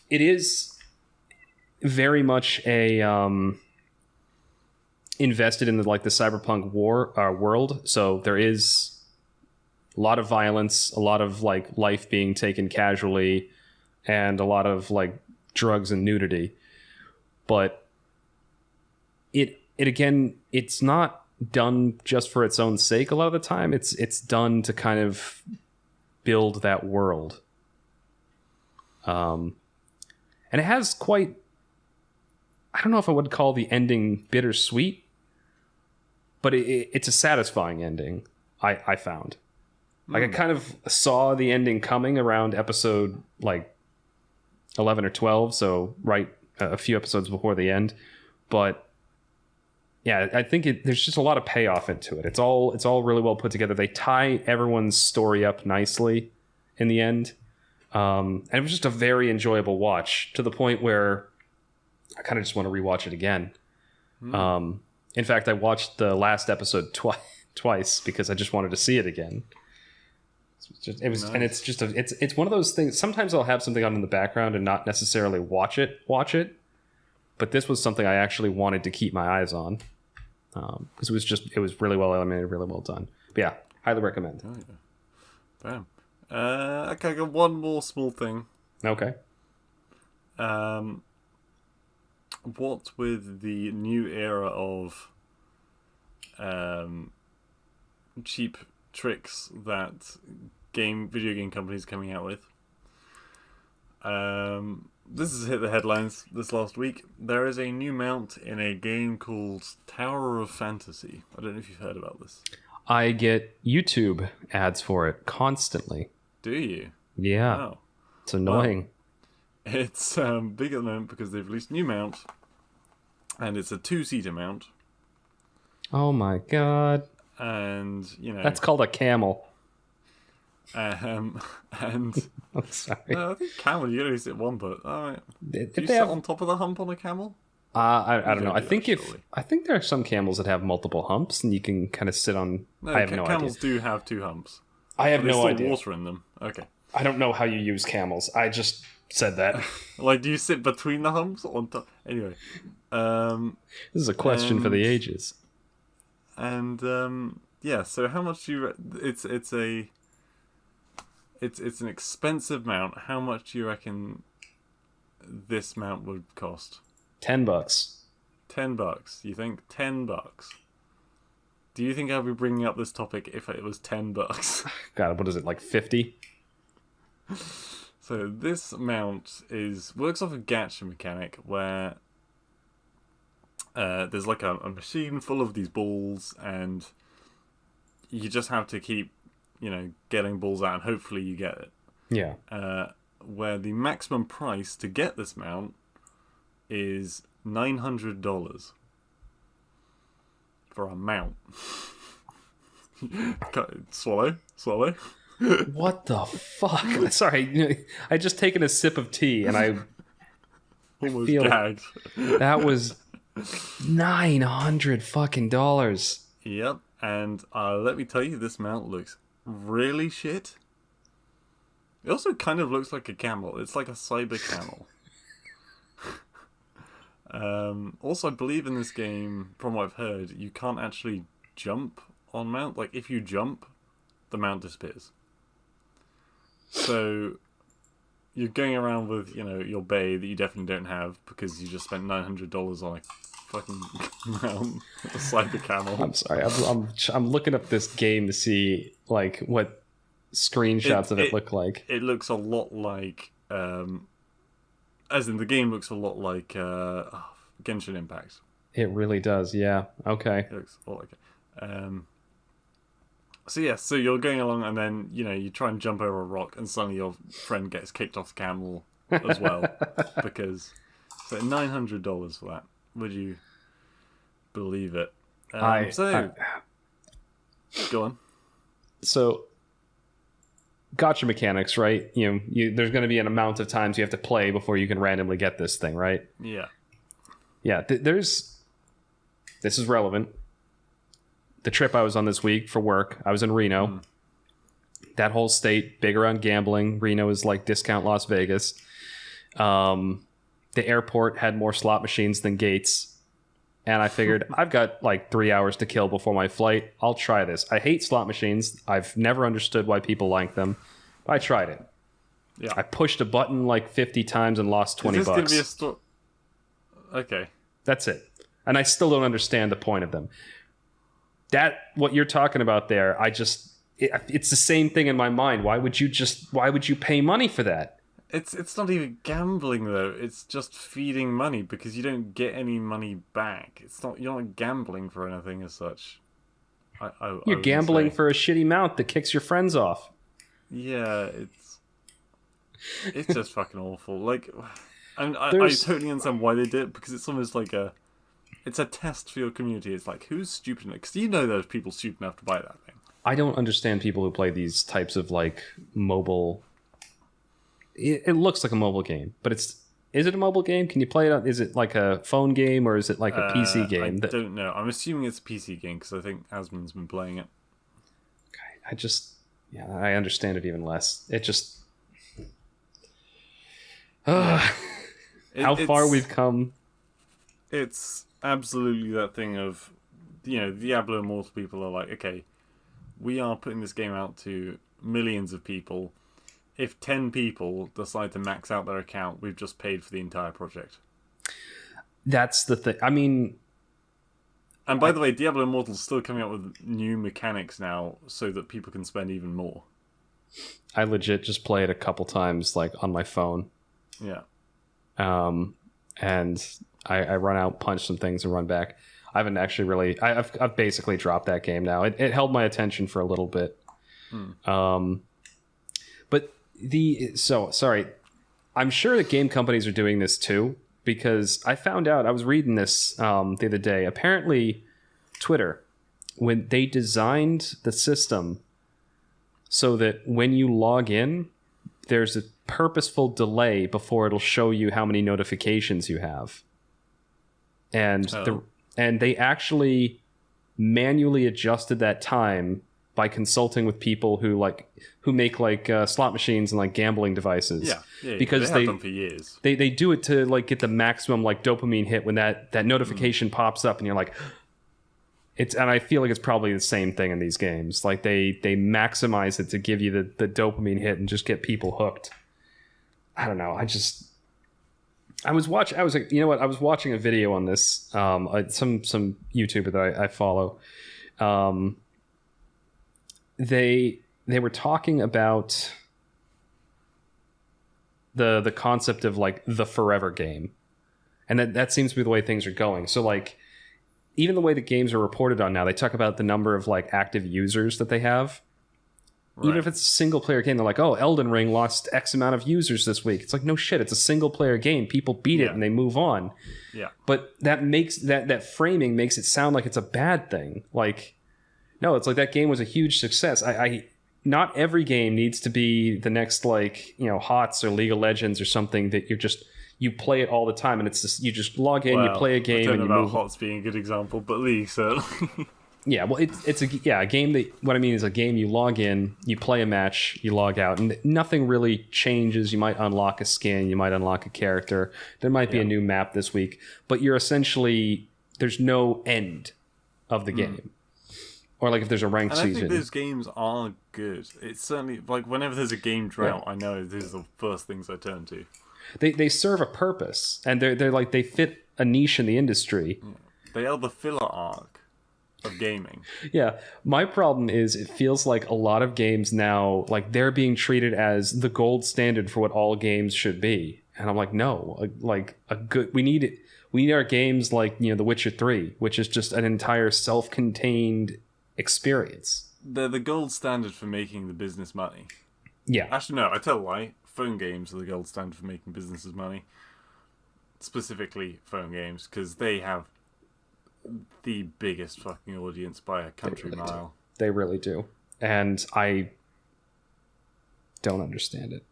it is very much a invested in the Cyberpunk world. So there is a lot of violence, a lot of like life being taken casually, and a lot of like drugs and nudity. But it again, it's not done just for its own sake. A lot of the time, it's done to kind of build that world. And it has quite, I don't know if I would call the ending bittersweet, but it's a satisfying ending, I found. Like, I kind of saw the ending coming around episode, like, 11 or 12, so right a few episodes before the end. But, yeah, I think there's just a lot of payoff into it. It's all really well put together. They tie everyone's story up nicely in the end. And it was just a very enjoyable watch, to the point where I kind of just want to rewatch it again. In fact, I watched the last episode twice because I just wanted to see it again. Nice. And it's just it's one of those things. Sometimes I'll have something on in the background and not necessarily watch it. But this was something I actually wanted to keep my eyes on, because it was really well animated, really well done. But yeah, highly recommend. Oh yeah, bam. Okay, I got one more small thing. Okay. What with the new era of cheap tricks that video game companies are coming out with, this has hit the headlines this last week. There is a new mount in a game called Tower of Fantasy. I don't know if you've heard about this. I get YouTube ads for it constantly. Do you? Yeah. Wow. It's annoying. Well, it's big at the moment because they've released a new mount, and it's a 2-seater mount. Oh my god. And, that's called a camel. And I'm sorry. I think camel, you only sit one foot. All right. Do you sit on top of the hump on a camel? I don't know. I think there are some camels that have multiple humps, and you can kind of sit on. No, I have no idea. Camels do have 2 humps. I have no idea. There's water in them. Okay. I don't know how you use camels. I just said that. Like, do you sit between the humps on top? Anyway, this is a question for the ages. And yeah, so how much do you? It's an expensive mount. How much do you reckon this mount would cost? $10. $10. You think $10? Do you think I'd be bringing up this topic if it was $10? God, what is it, like 50? So this mount works off a gacha mechanic where there's like a machine full of these balls, and you just have to keep, getting balls out, and hopefully you get it. Yeah. Where the maximum price to get this mount is $900 for a mount. Swallow. What the fuck? Sorry, I just taken a sip of tea and I almost gagged. That was $900 fucking dollars. Yep, and let me tell you, this mount looks really shit. It also kind of looks like a camel. It's like a cyber camel. Also, I believe in this game, from what I've heard, you can't actually jump on mount. Like, if you jump, the mount disappears. So, you're going around with your bay that you definitely don't have because you just spent $900 on a fucking a cyber camel. I'm sorry. I'm looking up this game to see like what screenshots of it look like. It looks a lot like, as in the game looks a lot like Genshin Impact. It really does. Yeah. Okay. It looks a lot like it. So you're going along, and then you try and jump over a rock, and suddenly your friend gets kicked off the camel as well because so $900 for that. Would you believe it? Go on. So, gotcha mechanics, right? There's going to be an amount of times you have to play before you can randomly get this thing, right? Yeah. Yeah. This is relevant. The trip I was on this week for work, I was in Reno. That whole state, big around gambling. Reno is like discount Las Vegas. The airport had more slot machines than gates. And I figured, I've got like 3 hours to kill before my flight. I'll try this. I hate slot machines. I've never understood why people like them. But I tried it. Yeah. I pushed a button like 50 times and lost $20. Is this going to be Okay. That's it. And I still don't understand the point of them. What you're talking about there, it's the same thing in my mind. Why would you pay money for that? It's not even gambling though. It's just feeding money because you don't get any money back. You're not gambling for anything as such. You're gambling for a shitty mount that kicks your friends off. Yeah, it's just fucking awful. Like, I totally understand why they did it because it's almost like it's a test for your community. It's like, who's stupid enough? Because there's people stupid enough to buy that thing. I don't understand people who play these types of like mobile. It looks like a mobile game, but is it a mobile game? Can you play it on? Is it like a phone game or is it like a PC game? I don't know. I'm assuming it's a PC game because I think Asmon's been playing it. Okay, I understand it even less. It just. How far we've come. It's absolutely that thing of, Diablo Immortal people are like, okay, we are putting this game out to millions of people. If 10 people decide to max out their account, we've just paid for the entire project. That's the thing. I mean... And by the way, Diablo Immortal is still coming out with new mechanics now so that people can spend even more. I legit just play it a couple times, like, on my phone. Yeah. And I run out, punch some things, and run back. I haven't actually really... I've basically dropped that game now. It held my attention for a little bit. But sorry, I'm sure that game companies are doing this too, because I found out, I was reading this the other day. Apparently, Twitter, when they designed the system so that when you log in, there's a purposeful delay before it'll show you how many notifications you have. And they actually manually adjusted that time by consulting with people who make slot machines and like gambling devices. Yeah, because they have done for years. They do it to like get the maximum like dopamine hit when that notification pops up and you're like, and I feel like it's probably the same thing in these games. Like they maximize it to give you the dopamine hit and just get people hooked. I don't know. I was watching a video on this, some YouTuber that I follow. They were talking about the concept of like the forever game, and that seems to be the way things are going. So like, even the way the games are reported on now, they talk about the number of like active users that they have. Right. Even if it's a single player game, they're like, oh, Elden Ring lost X amount of users this week. It's like, no shit, it's a single player game. People beat it and they move on. Yeah. But that makes that framing makes it sound like it's a bad thing. Like, no, it's like that game was a huge success. Not every game needs to be the next HOTS or League of Legends or something that you play it all the time and it's just you just log in, you play a game, and you move. I don't know about HOTS being a good example, but League certainly. Yeah, well, it's a game that, what I mean is a game you log in, you play a match, you log out, and nothing really changes. You might unlock a skin, you might unlock a character, there might be a new map this week, but you're essentially, there's no end of the game. or like if there's a ranked And I season. think those games are good. It's certainly like whenever there's a game drought, I know these are the first things I turn to. They serve a purpose, and they're like they fit a niche in the industry. They are the filler arc of gaming. Yeah, my problem is it feels like a lot of games now, like they're being treated as the gold standard for what all games should be, and I'm like, no, like a good we need our games like The Witcher 3, which is just an entire self-contained experience. They're the gold standard for making the business money. Yeah, Actually, no, I tell a lie. Phone games are the gold standard for making businesses money. Specifically, phone games, because they have the biggest fucking audience by a country mile. They really do, and I don't understand it.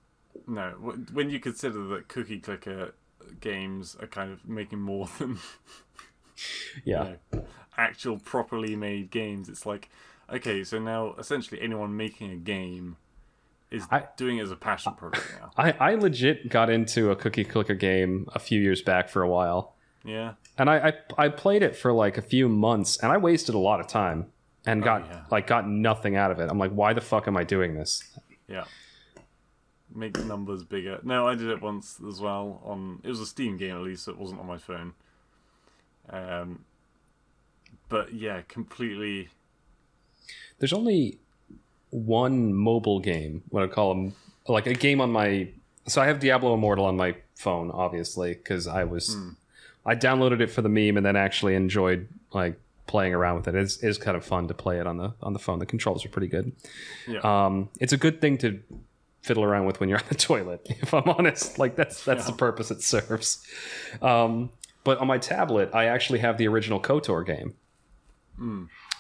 No, when you consider that cookie clicker games are kind of making more than actual properly made games, it's like, okay, so now essentially anyone making a game is doing it as a passion project now. I legit got into a cookie clicker game a few years back for a while. Yeah. And I played it for like a few months, and I wasted a lot of time and got nothing out of it. I'm like, why the fuck am I doing this? Yeah. Make the numbers bigger. No, I did it once as well. It was a Steam game at least, so it wasn't on my phone. But yeah, completely. There's only one mobile game, what I call them, like a game on my. So I have Diablo Immortal on my phone, obviously, because I downloaded it for the meme and then actually enjoyed like playing around with it. It's kind of fun to play it on the phone. The controls are pretty good. Yeah. It's a good thing to fiddle around with when you're on the toilet, if I'm honest. Like that's the purpose it serves. But on my tablet, I actually have the original KOTOR game.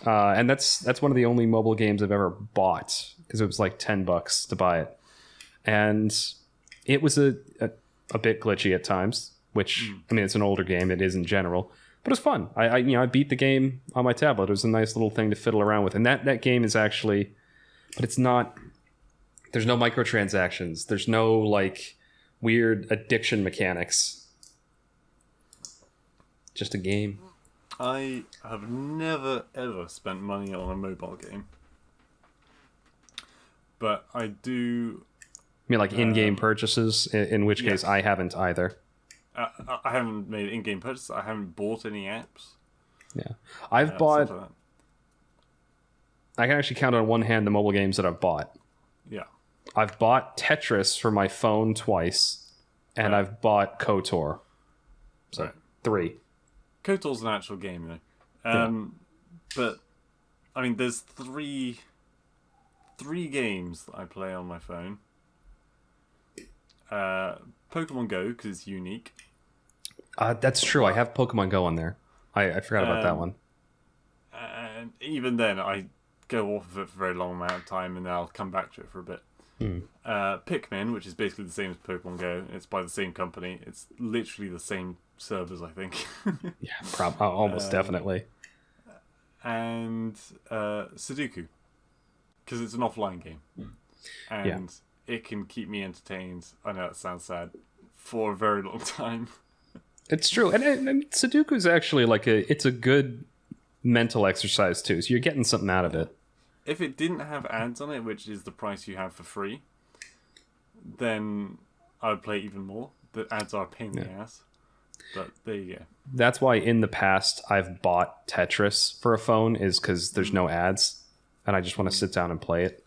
And that's one of the only mobile games I've ever bought, because it was like $10 to buy it. And it was a bit glitchy at times, which, I mean, it's an older game. It is in general. But it was fun. I beat the game on my tablet. It was a nice little thing to fiddle around with. And that game is actually... But it's not... There's no microtransactions. There's no, like, weird addiction mechanics. Just a game. I have never, ever spent money on a mobile game. But I do... I mean, like in-game purchases, in which case I haven't either. I haven't made in-game purchases. I haven't bought any apps. Yeah. I've bought... Like I can actually count on one hand the mobile games that I've bought. Yeah. I've bought Tetris for my phone twice, and I've bought KOTOR. So, 3. KOTOR's an actual game, though. But, I mean, there's three games that I play on my phone. Pokemon Go, because it's unique. That's true. I have Pokemon Go on there. I forgot about that one. And even then, I go off of it for a very long amount of time, and then I'll come back to it for a bit. Pikmin, which is basically the same as Pokemon Go. It's by the same company. It's literally the same servers, I think. Yeah, almost definitely. And Sudoku, because it's an offline game. And it can keep me entertained, I know that sounds sad, for a very long time. It's true. And Sudoku is actually like it's a good mental exercise too. So you're getting something out of it. If it didn't have ads on it, which is the price you have for free, then I would play even more. The ads are a pain in the ass. But there you go. That's why in the past I've bought Tetris for a phone, is because there's no ads. And I just want to sit down and play it.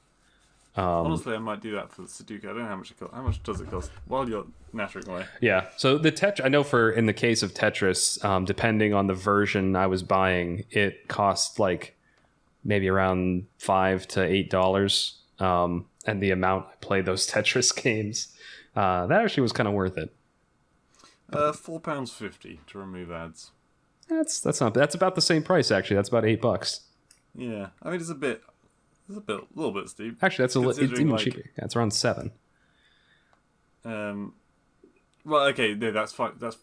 Honestly, I might do that for the Sudoku. I don't know how much it costs. How much does it cost? While you're nattering away. Yeah. So the I know in the case of Tetris, depending on the version I was buying, it cost like maybe around $5 to $8. And the amount I played those Tetris games, that actually was kind of worth it. £4.50 to remove ads. That's not. That's about the same price actually. That's about $8. Yeah, I mean it's a little bit steep. Actually, it's even cheaper. Yeah, it's around $7. Well, okay, no, that's fine. That's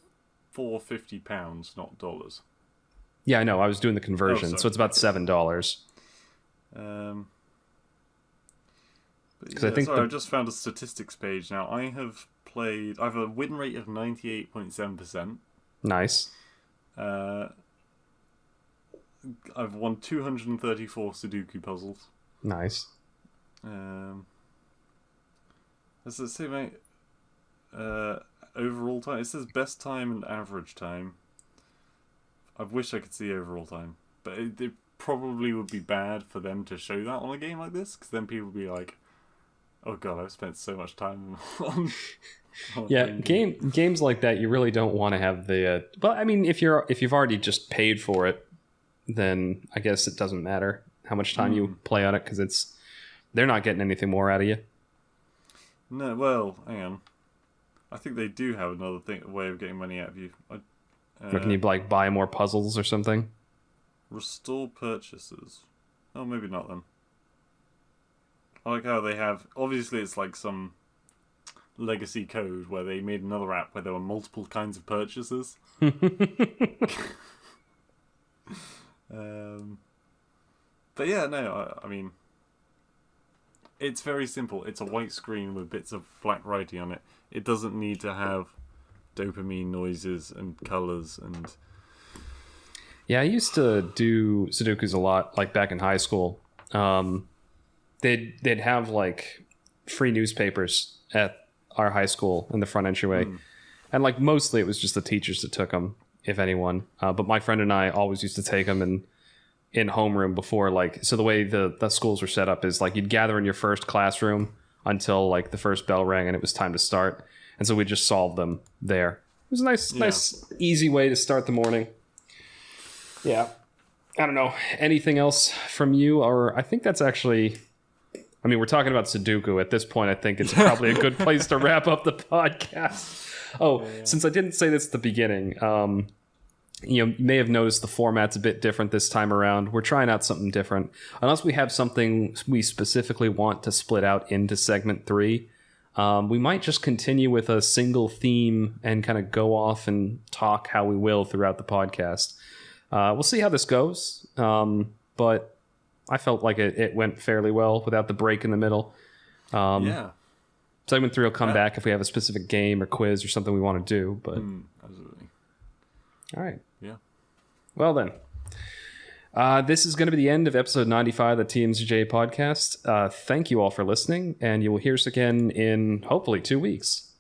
£450, not dollars. Yeah, I know. I was doing the conversion, so it's about $7. Because I think I just found a statistics page now. I have a win rate of 98.7%. Nice. I've won 234 Sudoku puzzles. Nice. Does it say my overall time? It says best time and average time. I wish I could see overall time, but it probably would be bad for them to show that on a game like this, because then people would be like, "Oh god, I've spent so much time on." Yeah, games like that, you really don't want to have the. But I mean, if you've already just paid for it, then I guess it doesn't matter how much time you play on it, because they're not getting anything more out of you. No, well, hang on. I think they do have another way of getting money out of you. Or can you like buy more puzzles or something? Restore purchases. Oh, maybe not then. I like how they have. Obviously, it's like some legacy code where they made another app where there were multiple kinds of purchases. But yeah, no, I mean, it's very simple. It's a white screen with bits of black writing on it. It doesn't need to have dopamine noises and colors and. Yeah, I used to do Sudokus a lot, like back in high school. They'd have like free newspapers at our high school in the front entryway, and like mostly it was just the teachers that took them, if anyone. But my friend and I always used to take them in homeroom before, like, so the way the schools were set up is like you'd gather in your first classroom until like the first bell rang and it was time to start, and so we just solved them there. It was a nice easy way to start the morning. Yeah. I don't know. Anything else from you? Or I think that's actually... I mean, we're talking about Sudoku. At this point, I think it's probably a good place to wrap up the podcast. Since I didn't say this at the beginning, you may have noticed the format's a bit different this time around. We're trying out something different. Unless we have something we specifically want to split out into segment 3, we might just continue with a single theme and kind of go off and talk how we will throughout the podcast. We'll see how this goes, but I felt like it went fairly well without the break in the middle. Segment 3 will come back if we have a specific game or quiz or something we want to do. But absolutely. All right. Yeah. Well then, this is going to be the end of episode 95 of the TMCJ podcast. Thank you all for listening, and you will hear us again in hopefully 2 weeks.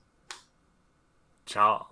Ciao.